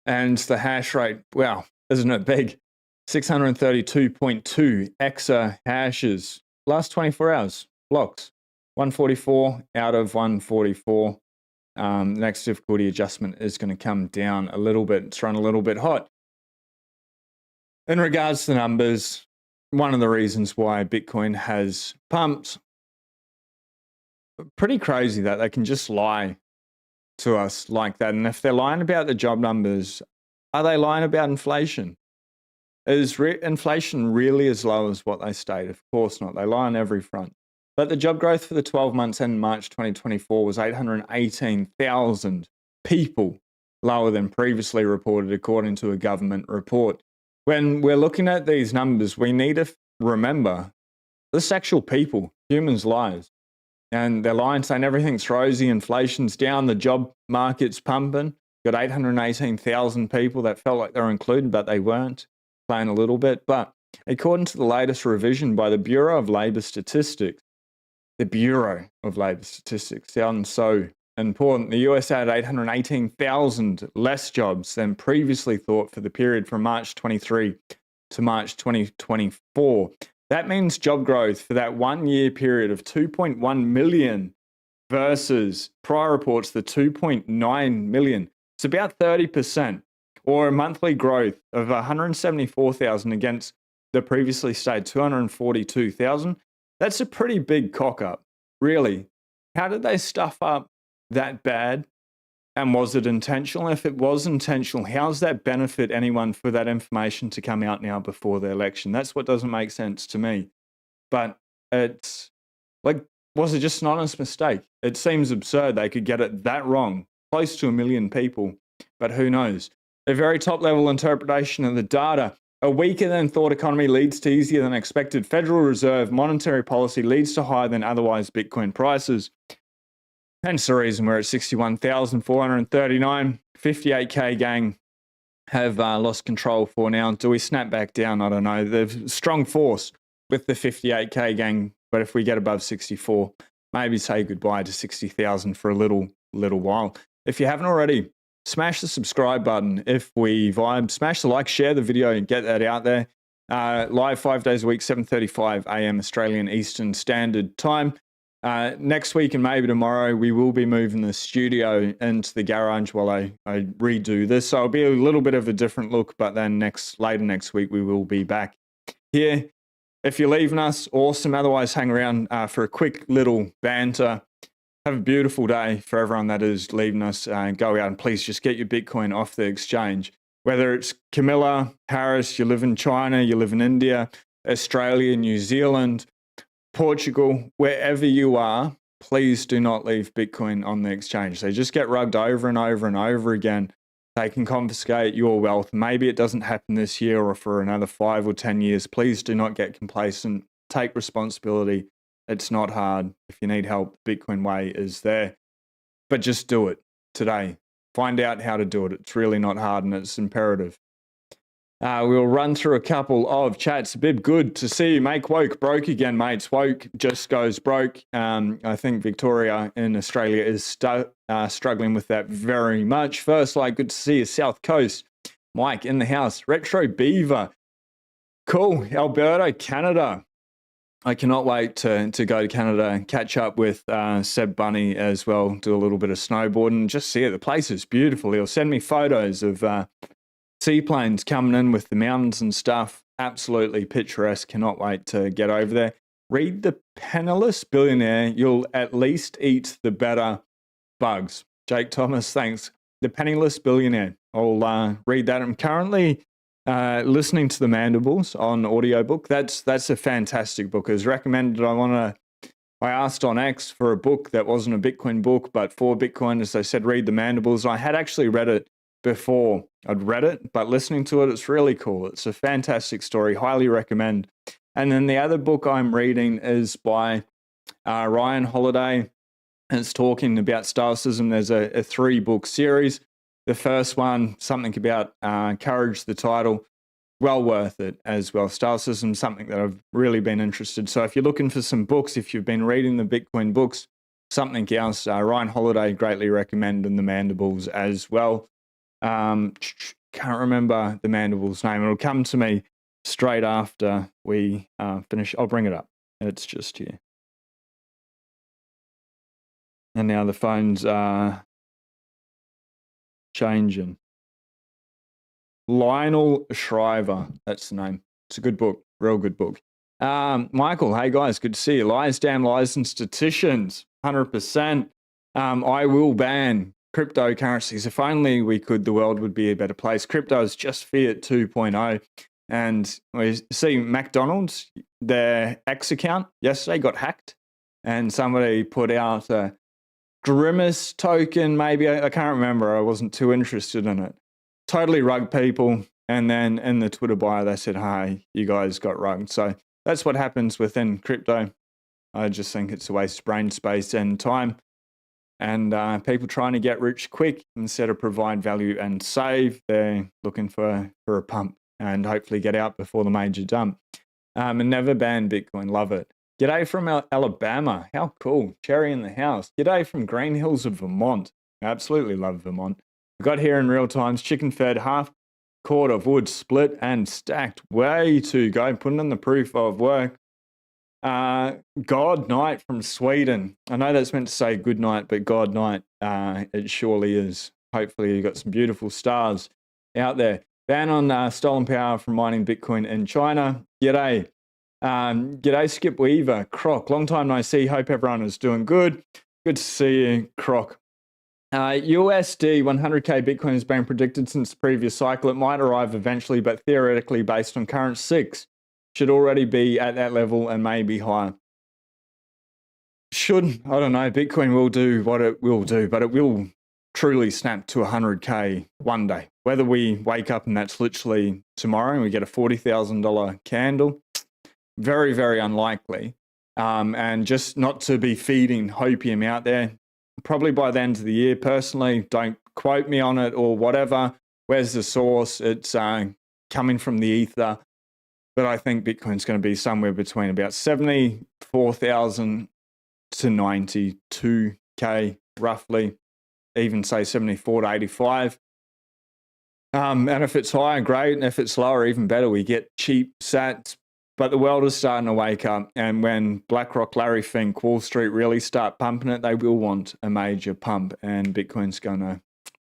And the hash rate, wow, isn't it big? 632.2 exahashes. Last 24 hours, blocks. 144 out of 144. Next difficulty adjustment is going to come down a little bit. It's run a little bit hot. In regards to the numbers, one of the reasons why Bitcoin has pumped, pretty crazy that they can just lie to us like that. And if they're lying about the job numbers, are they lying about inflation? Is inflation really as low as what they state? Of course not. They lie on every front. But the job growth for the 12 months ending March 2024 was 818,000 people, lower than previously reported according to a government report. When we're looking at these numbers, we need to remember this actual people, humans' lives. And they're lying, saying everything's rosy, inflation's down, the job market's pumping. Got 818,000 people that felt like they were included, but they weren't, playing a little bit. But according to the latest revision by the Bureau of Labor Statistics, sounds so important. The US had 818,000 less jobs than previously thought for the period from March 23 to March 2024. That means job growth for that 1 year period of 2.1 million versus prior reports, the 2.9 million. It's about 30%, or a monthly growth of 174,000 against the previously stated 242,000. That's a pretty big cock up, really. How did they stuff up that bad? And was it intentional? If it was intentional, how does that benefit anyone for that information to come out now before the election? That's what doesn't make sense to me. But it's like, was it just an honest mistake? It seems absurd they could get it that wrong, close to 1 million people, but who knows? A very top level interpretation of the data. A weaker than thought economy leads to easier than expected Federal Reserve monetary policy leads to higher than otherwise Bitcoin prices. Hence the reason we're at 61,439. 58K gang have lost control for now. Do we snap back down? I don't know. There's strong force with the 58K gang, but if we get above 64, maybe say goodbye to 60,000 for a little while. If you haven't already, smash the subscribe button. If we vibe, smash the like, share the video and get that out there. Live 5 days a week, 7:35 a.m. Australian Eastern Standard Time. Next week and maybe tomorrow, we will be moving the studio into the garage while I redo this. So it'll be a little bit of a different look, but then later next week, we will be back here. If you're leaving us, awesome. Otherwise, hang around for a quick little banter. Have a beautiful day for everyone that is leaving us. Go out and please just get your Bitcoin off the exchange. Whether it's Camilla, Harris, you live in China, you live in India, Australia, New Zealand, Portugal, wherever you are, please do not leave Bitcoin on the exchange. They just get rugged over and over and over again. They can confiscate your wealth. Maybe it doesn't happen this year or for another 5 or 10 years. Please do not get complacent. Take responsibility. It's not hard. If you need help, the Bitcoin way is there. But just do it today. Find out how to do it. It's really not hard and it's imperative. We'll run through a couple of chats. Bib, good to see you. Make woke broke again, mates. Woke just goes broke. I think Victoria in Australia is struggling with that very much. First, good to see you. South Coast. Mike in the house. Retro Beaver. Cool. Alberta, Canada. I cannot wait to go to Canada and catch up with Seb Bunny as well. Do a little bit of snowboarding. Just see it. The place is beautiful. He'll send me photos of seaplanes coming in with the mountains and stuff. Absolutely picturesque. Cannot wait to get over there. Read The Penniless Billionaire. You'll at least eat the better bugs. Jake Thomas, thanks. The Penniless Billionaire. I'll read that. I'm currently listening to The Mandibles on audiobook. That's a fantastic book. It was recommended. I asked on X for a book that wasn't a Bitcoin book, but for Bitcoiners, they said read The Mandibles. I had actually read it before I'd read it, but listening to it, it's really cool. It's a fantastic story. Highly recommend. And then the other book I'm reading is by Ryan Holiday, and it's talking about Stoicism. There's a 3-book series. The first one, something about courage, the title, well worth it as well. Stoicism, something that I've really been interested. So if you're looking for some books, if you've been reading the Bitcoin books, something else, Ryan Holiday, greatly recommend, and The Mandibles as well. Can't remember the Mandible's name. It'll come to me straight after we finish. I'll bring it up. It's just here. And now the phones are changing. Lionel Shriver, that's the name. It's a good book, real good book. Michael, hey guys, good to see you. Lies, damn lies, and statisticians, 100%. I will ban cryptocurrencies. If only we could, the world would be a better place. Crypto is just fiat 2.0. And we see McDonald's, their X account yesterday got hacked, and somebody put out a Grimace token, maybe. I can't remember. I wasn't too interested in it. Totally rugged people. And then in the Twitter bio, they said, hey, you guys got rugged. So that's what happens within crypto. I just think it's a waste of brain space and time. And people trying to get rich quick instead of provide value and save, they're looking for a pump and hopefully get out before the major dump. And never ban Bitcoin. Love it. G'day from Alabama. How cool. Cherry in the house. G'day from Green Hills of Vermont. I absolutely love Vermont. I got here in real times. Chicken fed, half quart of wood split and stacked. Way to go. Putting in the proof of work. God Night from Sweden. I know that's meant to say good night, but God Night, it surely is. Hopefully you've got some beautiful stars out there. Ban on stolen power from mining Bitcoin in China. G'day. G'day, Skip Weaver. Croc, long time no see. Hope everyone is doing good. Good to see you, Croc. USD 100K Bitcoin has been predicted since the previous cycle. It might arrive eventually, but theoretically, based on current SIX, should already be at that level and maybe higher. I don't know, Bitcoin will do what it will do, but it will truly snap to 100K one day. Whether we wake up and that's literally tomorrow and we get a $40,000 candle, very, very unlikely. And just not to be feeding hopium out there, probably by the end of the year, personally, don't quote me on it or whatever. Where's the source? It's coming from the ether. But I think Bitcoin's going to be somewhere between about 74,000 to 92K, roughly. Even say 74 to 85. And if it's higher, great. And if it's lower, even better. We get cheap sats. But the world is starting to wake up. And when BlackRock, Larry Fink, Wall Street really start pumping it, they will want a major pump. And Bitcoin's going to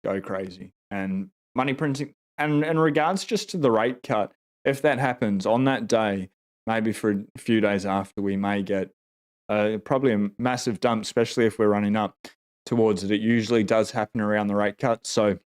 go crazy. And money printing. And in regards just to the rate cut, if that happens on that day, maybe for a few days after, we may get probably a massive dump, especially if we're running up towards it. It usually does happen around the rate cut. So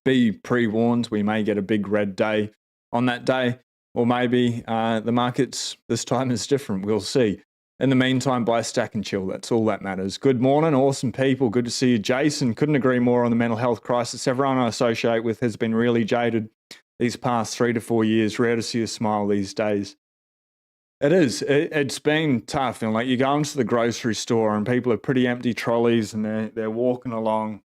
be pre-warned, we may get a big red day on that day. Or maybe the markets this time is different. We'll see. In the meantime, buy, stack, and chill. That's all that matters. Good morning, awesome people. Good to see you. Jason, couldn't agree more on the mental health crisis. Everyone I associate with has been really jaded these past 3 to 4 years. Rare to see a smile these days. It is. It's been tough. And like you go into the grocery store and people are pretty empty trolleys and they're walking along,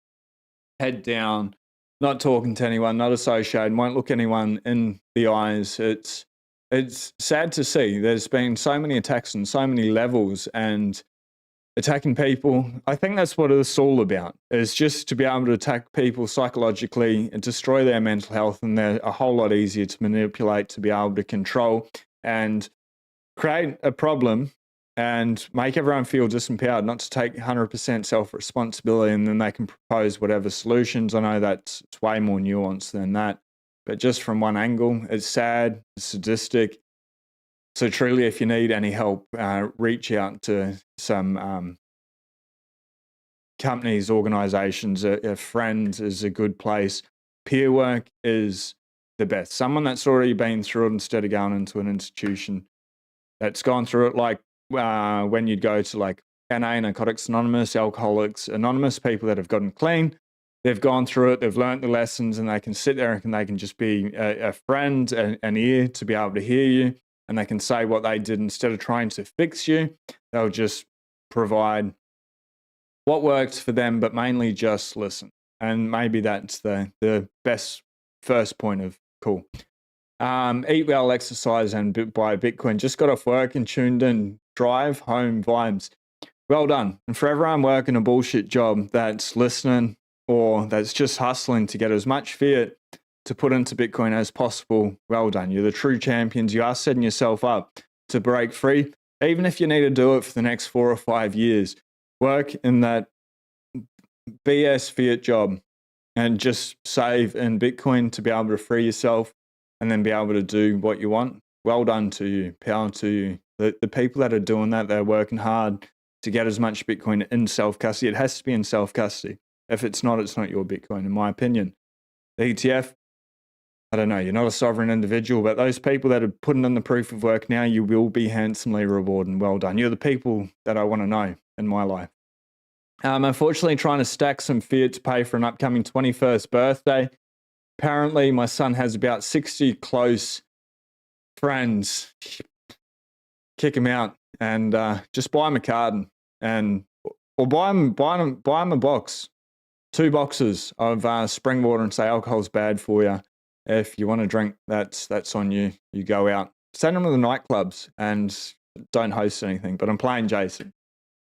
head down, not talking to anyone, not associated, won't look anyone in the eyes. It's sad to see. There's been so many attacks on so many levels and attacking people. I think that's what it's all about, is just to be able to attack people psychologically and destroy their mental health. And they're a whole lot easier to manipulate, to be able to control and create a problem and make everyone feel disempowered, not to take 100% self-responsibility, and then they can propose whatever solutions. I know that's it's way more nuanced than that, but just from one angle, it's sad, it's sadistic. So truly, if you need any help, reach out to some companies, organizations. A friend is a good place. Peer work is the best. Someone that's already been through it instead of going into an institution that's gone through it, like when you'd go to like NA, Narcotics Anonymous, Alcoholics Anonymous, people that have gotten clean, they've gone through it, they've learned the lessons, and they can sit there and they can just be a friend, an ear to be able to hear you, and they can say what they did instead of trying to fix you. They'll just provide what works for them, but mainly just listen. And maybe that's the best first point of call. Eat well, exercise, and buy Bitcoin. Just got off work and tuned in. Drive home vibes. Well done. And for everyone working a bullshit job that's listening, or that's just hustling to get as much fiat to put into Bitcoin as possible, well done. You're the true champions. You are setting yourself up to break free. Even if you need to do it for the next 4 or 5 years, work in that BS fiat job and just save in Bitcoin to be able to free yourself and then be able to do what you want. Well done to you. Power to you. The people that are doing that, they're working hard to get as much Bitcoin in self-custody. It has to be in self-custody. If it's not your Bitcoin, in my opinion. The ETF, I don't know, you're not a sovereign individual, but those people that are putting in the proof of work now, you will be handsomely rewarded and well done. You're the people that I want to know in my life. Unfortunately, trying to stack some fiat to pay for an upcoming 21st birthday. Apparently, my son has about 60 close friends. Kick him out and just buy him a card or buy him a box. 2 boxes of spring water and say alcohol's bad for you. If you want to drink, that's on you. You go out. Send them to the nightclubs and don't host anything. But I'm playing Jason.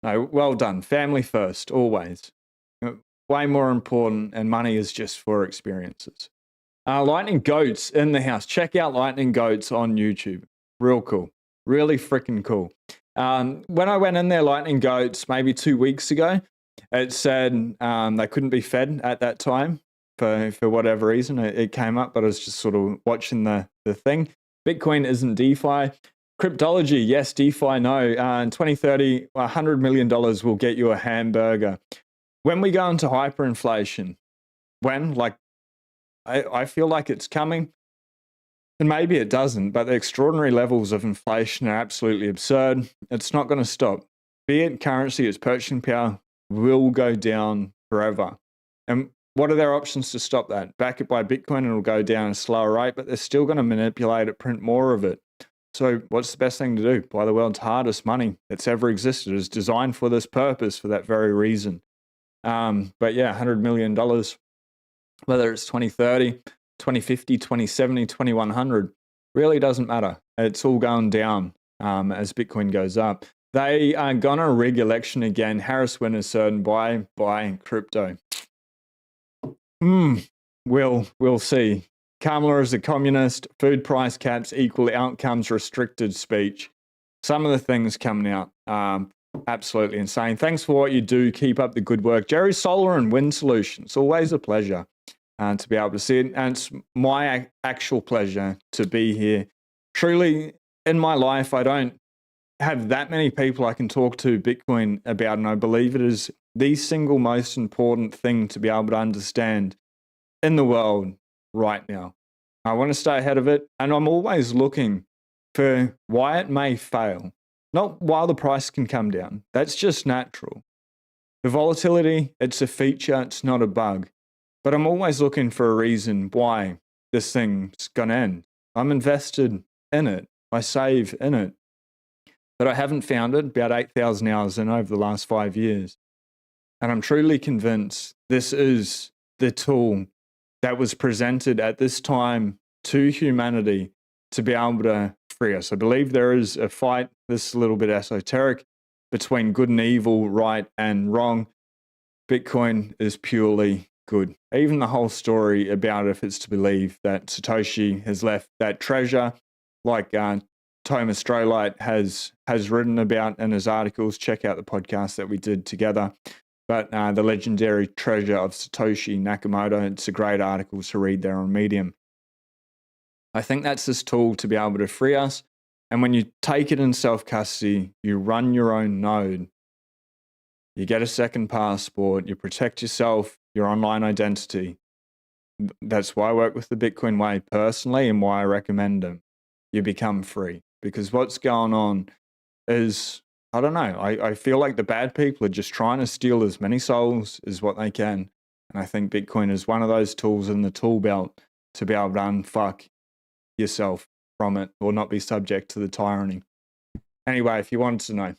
No, well done. Family first, always. Way more important, and money is just for experiences. Lightning Goats in the house. Check out Lightning Goats on YouTube. Real cool. Really freaking cool. When I went in there, Lightning Goats, maybe 2 weeks ago, it said they couldn't be fed at that time for whatever reason. It came up, but I was just sort of watching the thing. Bitcoin isn't DeFi. Cryptology, yes. DeFi, no. In 2030, $100 million will get you a hamburger. When we go into hyperinflation, I feel like it's coming. And maybe it doesn't, but the extraordinary levels of inflation are absolutely absurd. It's not going to stop. Fiat currency, its purchasing power, will go down forever. And what are their options to stop that? Back it by Bitcoin, it'll go down at a slower rate, but they're still going to manipulate it, print more of it. So what's the best thing to do? Buy the world's hardest money that's ever existed. It's designed for this purpose for that very reason. But yeah, $100 million, whether it's 2030, 2050, 2070, 2100, really doesn't matter. It's all going down as Bitcoin goes up. They are going to rig election again. Harris win is certain. Buy crypto. We'll see. Kamala is a communist. Food price caps equal outcomes restricted speech. Some of the things coming out, absolutely insane. Thanks for what you do. Keep up the good work. Jerry Solar and Wind Solutions. Always a pleasure to be able to see it. And it's my actual pleasure to be here. Truly, in my life, I don't have that many people I can talk to Bitcoin about, and I believe it is the single most important thing to be able to understand in the world right now. I want to stay ahead of it, and I'm always looking for why it may fail, not why the price can come down. That's just natural. The volatility, it's a feature, it's not a bug. But I'm always looking for a reason why this thing's going to end. I'm invested in it. I save in it. But I haven't found it, about 8,000 hours in over the last 5 years. And I'm truly convinced this is the tool that was presented at this time to humanity to be able to free us. I believe there is a fight, this is a little bit esoteric, between good and evil, right and wrong. Bitcoin is purely good. Even the whole story about if it's to believe that Satoshi has left that treasure, like Thomas Strolight has written about in his articles. Check out the podcast that we did together. But the legendary treasure of Satoshi Nakamoto, it's a great article to read there on Medium. I think that's this tool to be able to free us. And when you take it in self-custody, you run your own node. You get a second passport, you protect yourself, your online identity. That's why I work with the Bitcoin way personally and why I recommend them. You become free. Because what's going on is, I don't know, I feel like the bad people are just trying to steal as many souls as what they can. And I think Bitcoin is one of those tools in the tool belt to be able to unfuck yourself from it or not be subject to the tyranny. Anyway, if you wanted to know.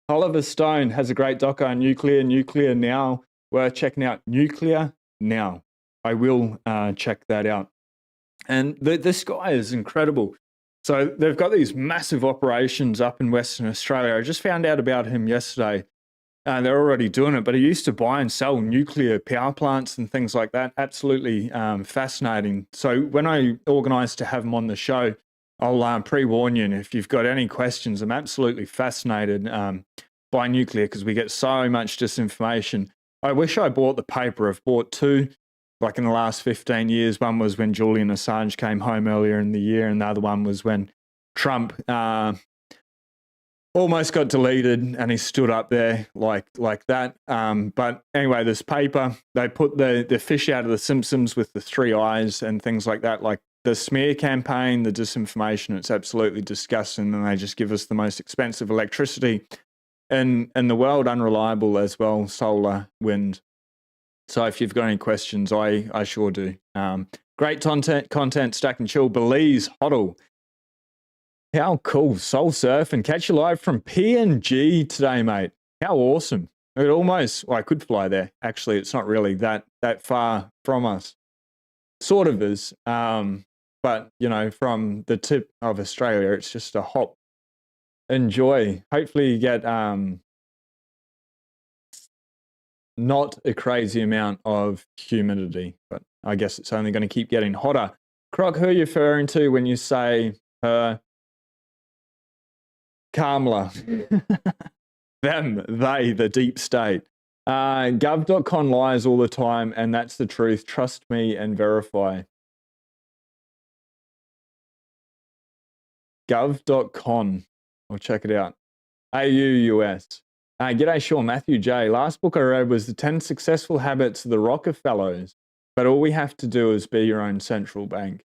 Oliver Stone has a great doco on Nuclear Now. We're checking out Nuclear Now. I will check that out. And this guy is incredible. So they've got these massive operations up in Western Australia. I just found out about him yesterday. They're already doing it, but he used to buy and sell nuclear power plants and things like that. Absolutely fascinating. So when I organise to have him on the show, I'll pre-warn you, and if you've got any questions, I'm absolutely fascinated by nuclear because we get so much disinformation. I wish I bought the paper. I've bought two, like in the last 15 years. One was when Julian Assange came home earlier in the year, and the other one was when Trump almost got deleted and he stood up there like that. But anyway, this paper, they put the fish out of the Simpsons with the three eyes and things like that, like the smear campaign, the disinformation. It's absolutely disgusting, and they just give us the most expensive electricity in the world, unreliable as well, solar, wind. So if you've got any questions, I sure do. Great content, Stack and Chill, Belize, Hoddle. How cool. Soul Surf and catch you live from PNG today, mate. How awesome. It almost, well, I could fly there. Actually, it's not really that far from us. Sort of is. But, you know, from the tip of Australia, it's just a hop. Enjoy. Hopefully you get not a crazy amount of humidity, but I guess it's only going to keep getting hotter. Croc, who are you referring to when you say her? Kamala. Them, they, the deep state. Gov.com lies all the time, and that's the truth. Trust me and verify. Gov.com. I'll check it out. AU-US. G'day, Sean. Matthew J. Last book I read was The 10 Successful Habits of the Rockefellers, but all we have to do is be your own central bank.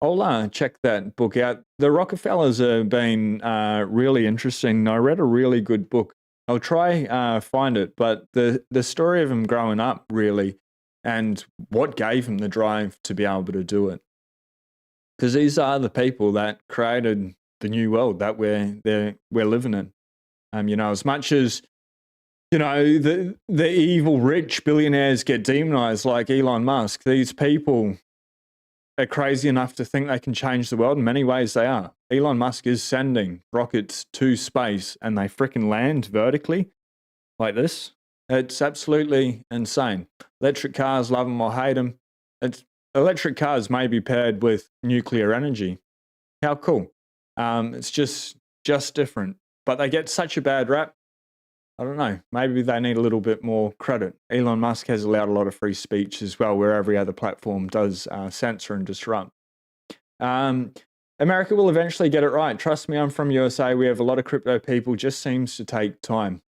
I'll check that book out. The Rockefellers have been really interesting. I read a really good book. I'll try find it, but the story of him growing up, really, and what gave him the drive to be able to do it. Because these are the people that created the new world that we're living in. You know, as much as, you know, the evil rich billionaires get demonized like Elon Musk, these people are crazy enough to think they can change the world. In many ways, they are. Elon Musk is sending rockets to space, and they freaking land vertically like this. It's absolutely insane. Electric cars, love them or hate them. Electric cars may be paired with nuclear energy. How cool. It's just different. But they get such a bad rap. I don't know. Maybe they need a little bit more credit. Elon Musk has allowed a lot of free speech as well, where every other platform does censor and disrupt. America will eventually get it right. Trust me, I'm from USA. We have a lot of crypto people. Just seems to take time.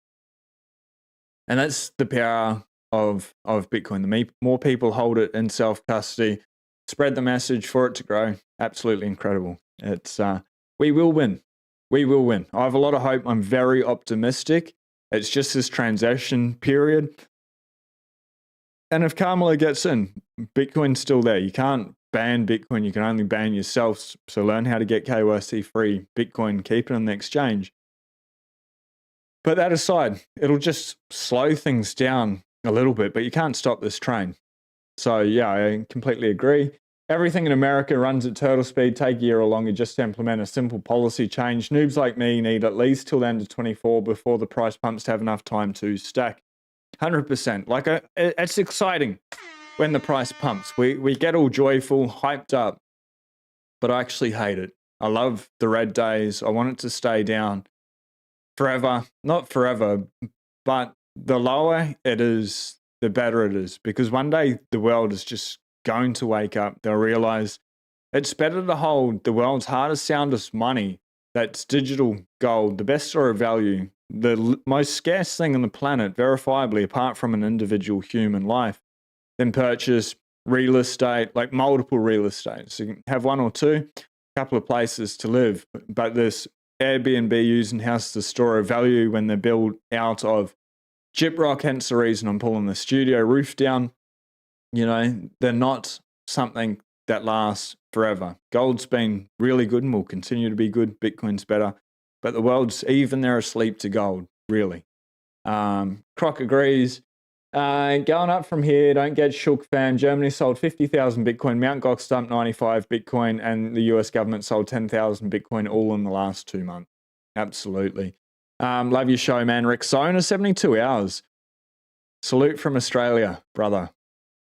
And that's the power of Bitcoin. The more people hold it in self-custody, spread the message for it to grow. Absolutely incredible. It's we will win. We will win. I have a lot of hope. I'm very optimistic. It's just this transition period. And if Kamala gets in, Bitcoin's still there. You can't ban Bitcoin. You can only ban yourself. So learn how to get KYC-free Bitcoin, keep it on the exchange. But that aside, it'll just slow things down a little bit, but you can't stop this train. So yeah, I completely agree. Everything in America runs at turtle speed. Take a year or longer just to implement a simple policy change. Noobs like me need at least till the end of 24 before the price pumps to have enough time to stack. 100%. Like, it's exciting when the price pumps. We get all joyful, hyped up, but I actually hate it. I love the red days. I want it to stay down forever. Not forever, but the lower it is, the better it is. Because one day the world is just going to wake up. They'll realize it's better to hold the world's hardest, soundest money, that's digital gold, the best store of value, the most scarce thing on the planet, verifiably, apart from an individual human life, than purchase real estate, like multiple real estate. So you can have one or two, a couple of places to live. But this Airbnb using house to store of value when they're built out of gyprock, hence the reason I'm pulling the studio roof down. You know, they're not something that lasts forever. Gold's been really good and will continue to be good. Bitcoin's better. But the world's even they're asleep to gold, really. Croc agrees. Going up from here, don't get shook, fam. Germany sold 50,000 Bitcoin. Mt. Gox dumped 95 Bitcoin. And the US government sold 10,000 Bitcoin all in the last 2 months. Absolutely. Love your show, man. Rick Sona, 72 hours. Salute from Australia, brother.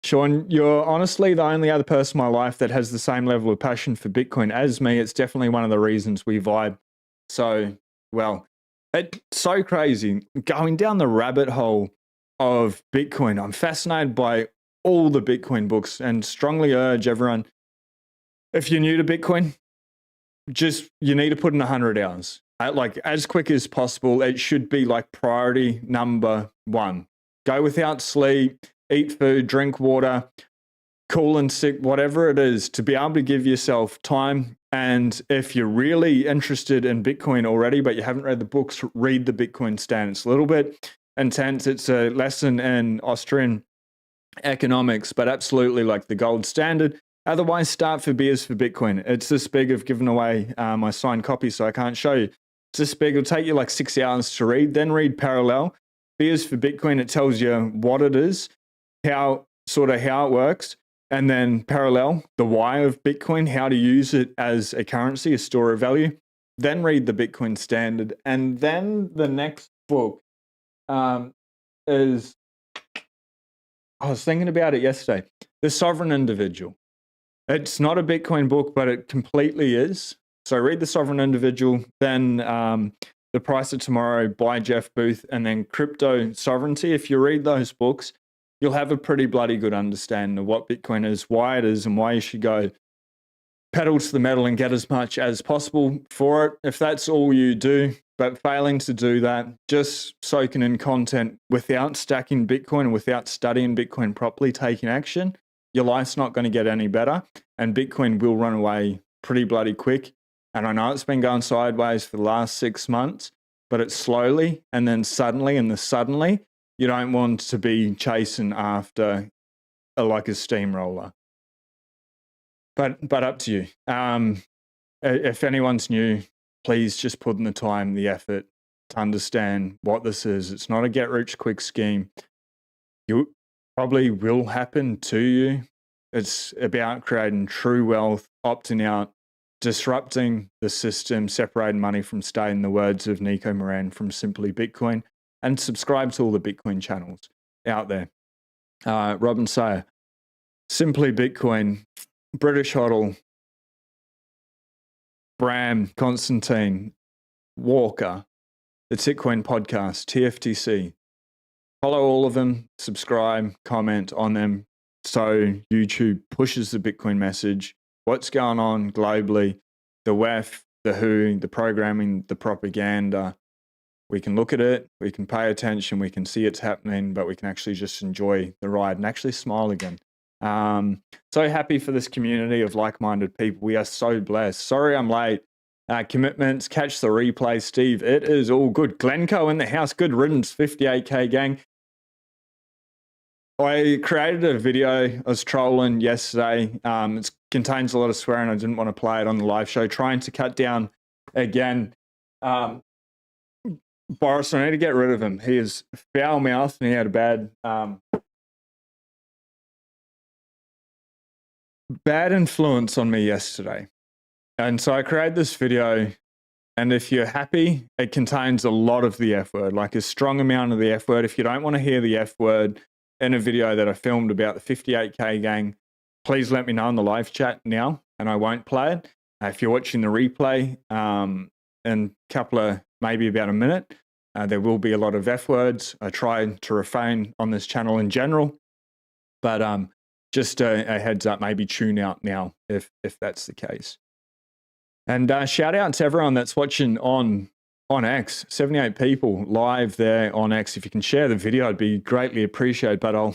Sean, you're honestly the only other person in my life that has the same level of passion for Bitcoin as me. It's definitely one of the reasons we vibe so well. It's so crazy going down the rabbit hole of Bitcoin. I'm fascinated by all the Bitcoin books and strongly urge everyone, if you're new to Bitcoin, you need to put in 100 hours. Like as quick as possible. It should be like priority number one. Go without sleep, eat food, drink water, cool and sick, whatever it is, to be able to give yourself time. And if you're really interested in Bitcoin already, but you haven't read the books, read the Bitcoin Standard. It's a little bit intense. It's a lesson in Austrian economics, but absolutely like the gold standard. Otherwise, start for Beers for Bitcoin. It's this big. I've given away my signed copy, so I can't show you. It's this big. It'll take you like 6 hours to read. Then read Parallel. Beers for Bitcoin, it tells you what it is, how it works, and then Parallel, the why of Bitcoin, how to use it as a currency, a store of value. Then read the Bitcoin Standard. And then the next book is, I was thinking about it yesterday, The Sovereign Individual. It's not a Bitcoin book, but it completely is. So read The Sovereign Individual, then The Price of Tomorrow by Jeff Booth, and then Crypto Sovereignty. If you read those books, you'll have a pretty bloody good understanding of what Bitcoin is, why it is, and why you should go pedal to the metal and get as much as possible for it. If that's all you do, but failing to do that, just soaking in content without stacking Bitcoin and without studying Bitcoin properly, taking action, your life's not going to get any better. And Bitcoin will run away pretty bloody quick. And I know it's been going sideways for the last 6 months, but it's slowly and then suddenly, and the suddenly, you don't want to be chasing after like a steamroller. But up to you. If anyone's new, please just put in the time, the effort to understand what this is. It's not a get-rich-quick scheme. You probably will happen to you. It's about creating true wealth, opting out, disrupting the system, separating money from state, in the words of Nico Moran from Simply Bitcoin, and subscribe to all the Bitcoin channels out there. Robin Sayer, Simply Bitcoin, British Hodl, Bram, Constantine, Walker, the Titcoin podcast, TFTC. Follow all of them, subscribe, comment on them so YouTube pushes the Bitcoin message. What's going on globally, the WEF, the WHO, the programming, the propaganda. We can look at it, we can pay attention, we can see it's happening, but we can actually just enjoy the ride and actually smile again. So happy for this community of like-minded people. We are so blessed. Sorry I'm late. Commitments, catch the replay, Steve. It is all good. Glencoe in the house. Good riddance, 58K gang. I created a video. I was trolling yesterday. It contains a lot of swearing. I didn't want to play it on the live show. Trying to cut down again. Boris, I need to get rid of him. He is foul-mouthed and he had a bad influence on me yesterday. And so I created this video, and if you're happy, it contains a lot of the F word, like a strong amount of the F word. If you don't want to hear the F word in a video that I filmed about the 58K gang, please let me know in the live chat now, and I won't play it. If you're watching the replay in a couple of, maybe about a minute, there will be a lot of F words. I try to refrain on this channel in general, but just a heads up, maybe tune out now if that's the case. And shout out to everyone that's watching on X. 78 people live there on X. If you can share the video, I'd be greatly appreciated. But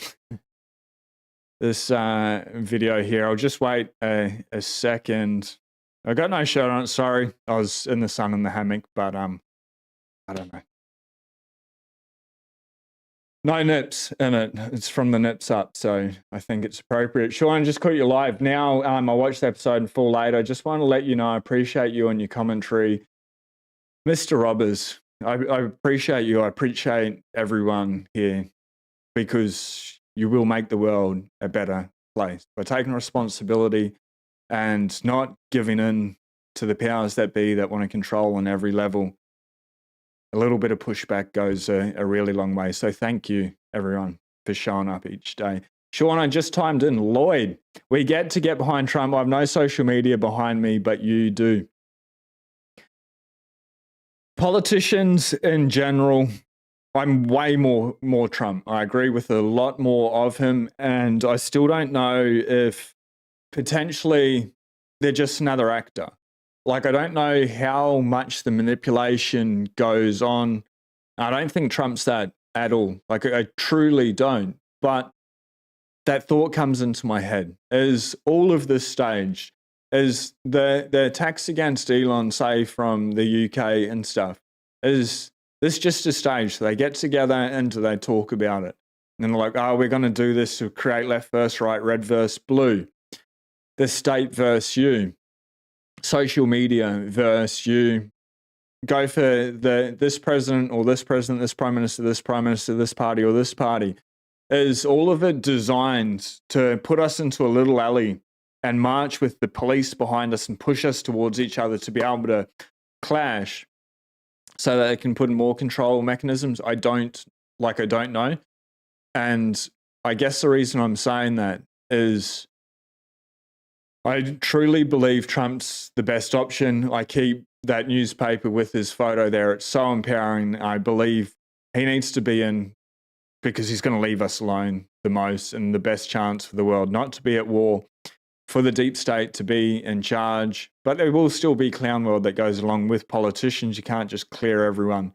this video here, I'll just wait a second. I got no shirt on it. Sorry, I was in the sun in the hammock, but I don't know. No nips in it. It's from the nips up, so I think it's appropriate. Sean, just caught you live now. I watched the episode in full later. I just want to let you know I appreciate you and your commentary. Mr. Robbers, I appreciate you. I appreciate everyone here because you will make the world a better place by taking responsibility and not giving in to the powers that be that want to control on every level. a little bit of pushback goes a really long way. So thank you, everyone, for showing up each day. Sean, I just timed in. Lloyd, we get to get behind Trump. I have no social media behind me, but you do. Politicians in general, I'm way more Trump. I agree with a lot more of him, and I still don't know if potentially they're just another actor. Like, I don't know how much the manipulation goes on. I don't think Trump's that at all. Like, I truly don't. But that thought comes into my head. Is all of this staged? Is the attacks against Elon, say, from the UK and stuff, is this just a stage? So they get together and they talk about it. And they're like, oh, we're going to do this to create left versus right, red versus blue, the state versus you, social media versus you. Go for this president or this president, this prime minister, this party or this party. Is all of it designed to put us into a little alley and march with the police behind us and push us towards each other to be able to clash so that they can put in more control mechanisms? I don't know. And I guess the reason I'm saying that is I truly believe Trump's the best option. I keep that newspaper with his photo there. It's so empowering. I believe he needs to be in because he's going to leave us alone the most and the best chance for the world not to be at war, for the deep state to be in charge. But there will still be clown world that goes along with politicians. You can't just clear everyone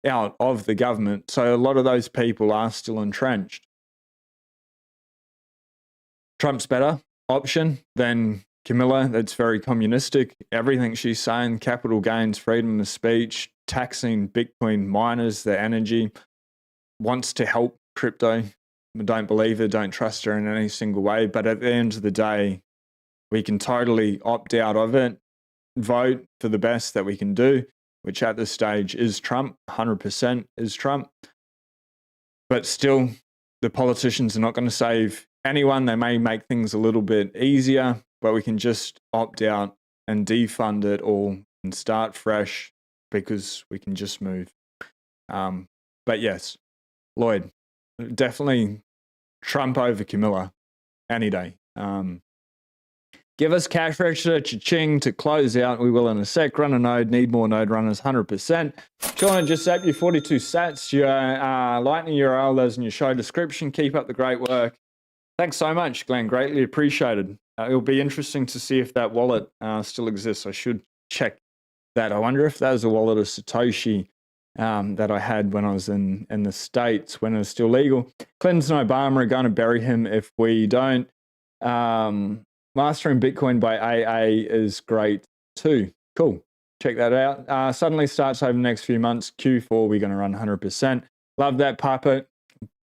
out of the government. So a lot of those people are still entrenched. Trump's better option than Camilla. That's very communistic. Everything she's saying, capital gains, freedom of speech, taxing Bitcoin miners, their energy, wants to help crypto. I don't believe her, don't trust her in any single way. But at the end of the day, we can totally opt out of it, vote for the best that we can do, which at this stage is Trump, 100% is Trump. But still, the politicians are not going to save anyone. They may make things a little bit easier, but we can just opt out and defund it all and start fresh because we can just move. But yes, Lloyd, definitely Trump over Camilla any day. Give us cash register, cha-ching, to close out. We will in a sec. Run a node, need more node runners, 100%. Sean, just sat you 42 sats. Your Lightning URL, those in your show description. Keep up the great work. Thanks so much, Glenn. Greatly appreciated. It'll be interesting to see if that wallet still exists. I should check that. I wonder if that was a wallet of Satoshi that I had when I was in the States, when it was still legal. Clinton and Obama are going to bury him if we don't. Mastering Bitcoin by AA is great too. Cool. Check that out. Suddenly starts over the next few months. Q4, we're going to run 100%. Love that puppet.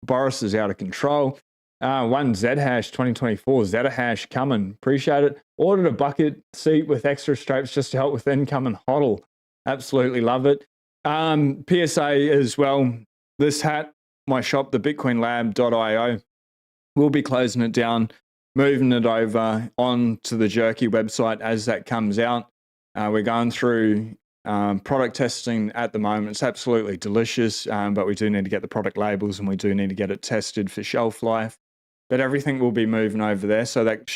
Boris is out of control. One Zhash 2024. Zhash coming. Appreciate it. Ordered a bucket seat with extra straps just to help with income and hodl. Absolutely love it. PSA as well. This hat, my shop, the bitcoinlab.io, we'll be closing it down, moving it over onto the Jerky website as that comes out. We're going through product testing at the moment. It's absolutely delicious, but we do need to get the product labels and we do need to get it tested for shelf life. But everything will be moving over there. So that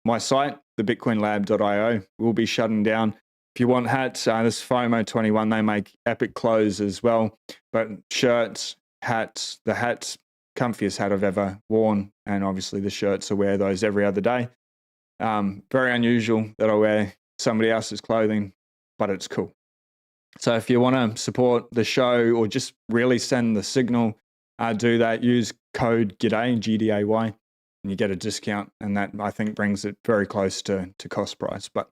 my site, the bitcoinlab.io, will be shutting down. If you want hats, this is FOMO21. They make epic clothes as well. But shirts, hats, the hats, comfiest hat I've ever worn. And obviously the shirts, I wear those every other day. Very unusual that I wear somebody else's clothing, but it's cool. So if you want to support the show or just really send the signal, do that. Use code GDAY, GDAY, and you get a discount. And that, I think, brings it very close to cost price. But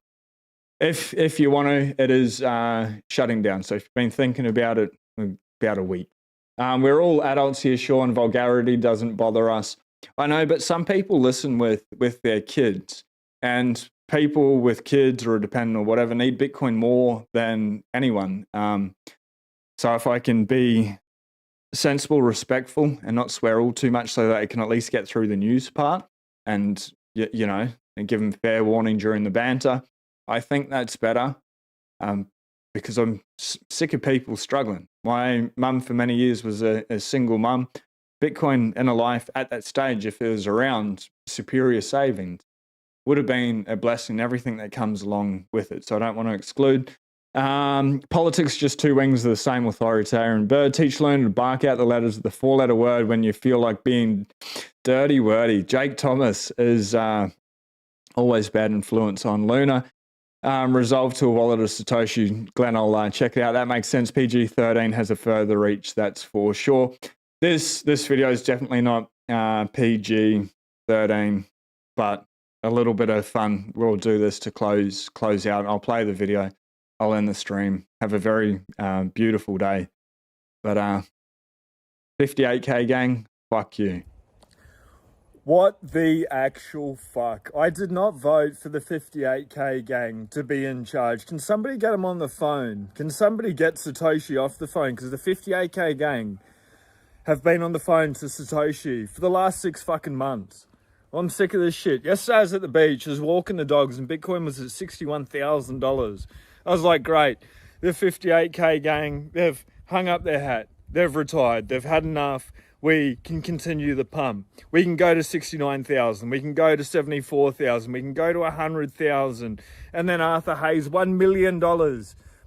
if you want to, it is shutting down. So if you've been thinking about it, about a week. We're all adults here, Sean. Vulgarity doesn't bother us. I know, but some people listen with their kids. And people with kids or a dependent or whatever need Bitcoin more than anyone. So if I can be sensible, respectful, and not swear all too much so that I can at least get through the news part and, you know, and give them fair warning during the banter, I think that's better. because I'm sick of people struggling. My mum for many years was a single mum. Bitcoin in a life at that stage, if it was around, superior savings would have been a blessing, everything that comes along with it. So I don't want to exclude. Politics, just two wings of the same authoritarian bird. Teach learning to bark out the letters of the four-letter word when you feel like being dirty wordy. Jake Thomas is always bad influence on Luna. Resolved to a wallet of Satoshi. Glenn, I'll check it out. That makes sense. PG-13 has a further reach, that's for sure. This video is definitely not PG-13, but a little bit of fun. We'll do this to close out. I'll play the video. I'll end the stream. Have a very beautiful day. But 58K gang, fuck you. What the actual fuck? I did not vote for the 58K gang to be in charge. Can somebody get them on the phone? Can somebody get Satoshi off the phone? Because the 58K gang have been on the phone to Satoshi for the last 6 fucking months. I'm sick of this shit. Yesterday I was at the beach, I was walking the dogs, and Bitcoin was at $61,000. I was like, great. The 58K gang, they've hung up their hat. They've retired. They've had enough. We can continue the pump. We can go to 69,000. We can go to 74,000. We can go to 100,000. And then Arthur Hayes, $1 million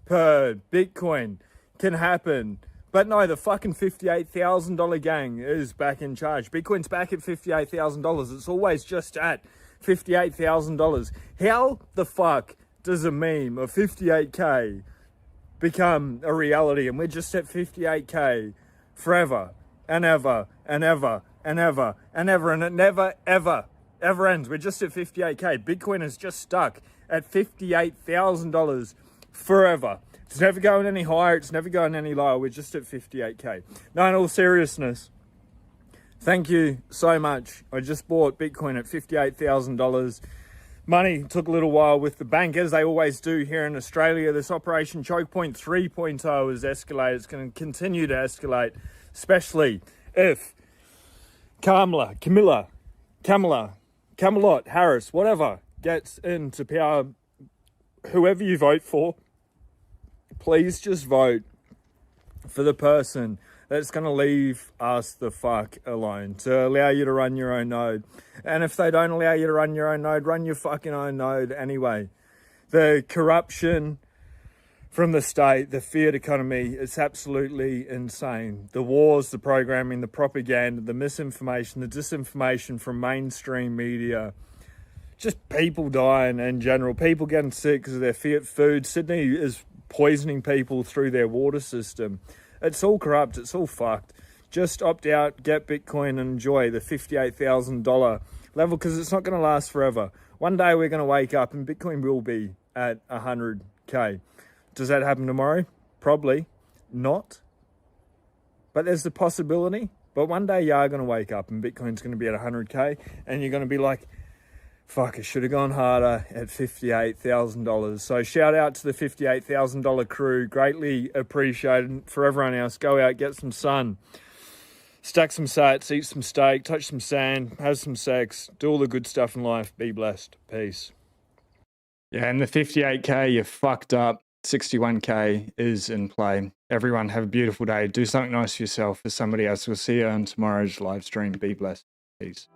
per Bitcoin can happen. But no, the fucking $58,000 gang is back in charge. Bitcoin's back at $58,000. It's always just at $58,000. How the fuck does a meme of 58K become a reality? And we're just at 58K forever and ever and ever and ever and ever. And it never, ever, ever ends. We're just at 58K. Bitcoin is just stuck at $58,000 forever. It's never going any higher. It's never going any lower. We're just at 58K. No, in all seriousness, thank you so much. I just bought Bitcoin at $58,000. Money took a little while with the bank, as they always do here in Australia. This Operation Choke Point 3.0 has escalated. It's going to continue to escalate, especially if Camelot, Harris, whatever, gets into power. Whoever you vote for, please just vote for the person that's going to leave us the fuck alone, to allow you to run your own node. And if they don't allow you to run your own node, run your fucking own node anyway. The corruption from the state, the fiat economy, it's absolutely insane. The wars, the programming, the propaganda, the misinformation, the disinformation from mainstream media, just people dying in general, people getting sick because of their fiat food. Sydney is poisoning people through their water system. It's all corrupt. It's all fucked. Just opt out, get Bitcoin, and enjoy the $58,000 level, because it's not going to last forever. One day we're going to wake up and Bitcoin will be at 100K. Does that happen tomorrow? Probably not. But there's the possibility. But one day you are going to wake up and Bitcoin's going to be at 100K, and you're going to be like, fuck, I should have gone harder at $58,000. So shout out to the $58,000 crew. Greatly appreciated. For everyone else, go out, get some sun, stack some sats, eat some steak, touch some sand, have some sex, do all the good stuff in life. Be blessed. Peace. Yeah, and the 58K, you fucked up. 61K is in play. Everyone have a beautiful day. Do something nice for yourself, for somebody else. We'll see you on tomorrow's live stream. Be blessed. Peace.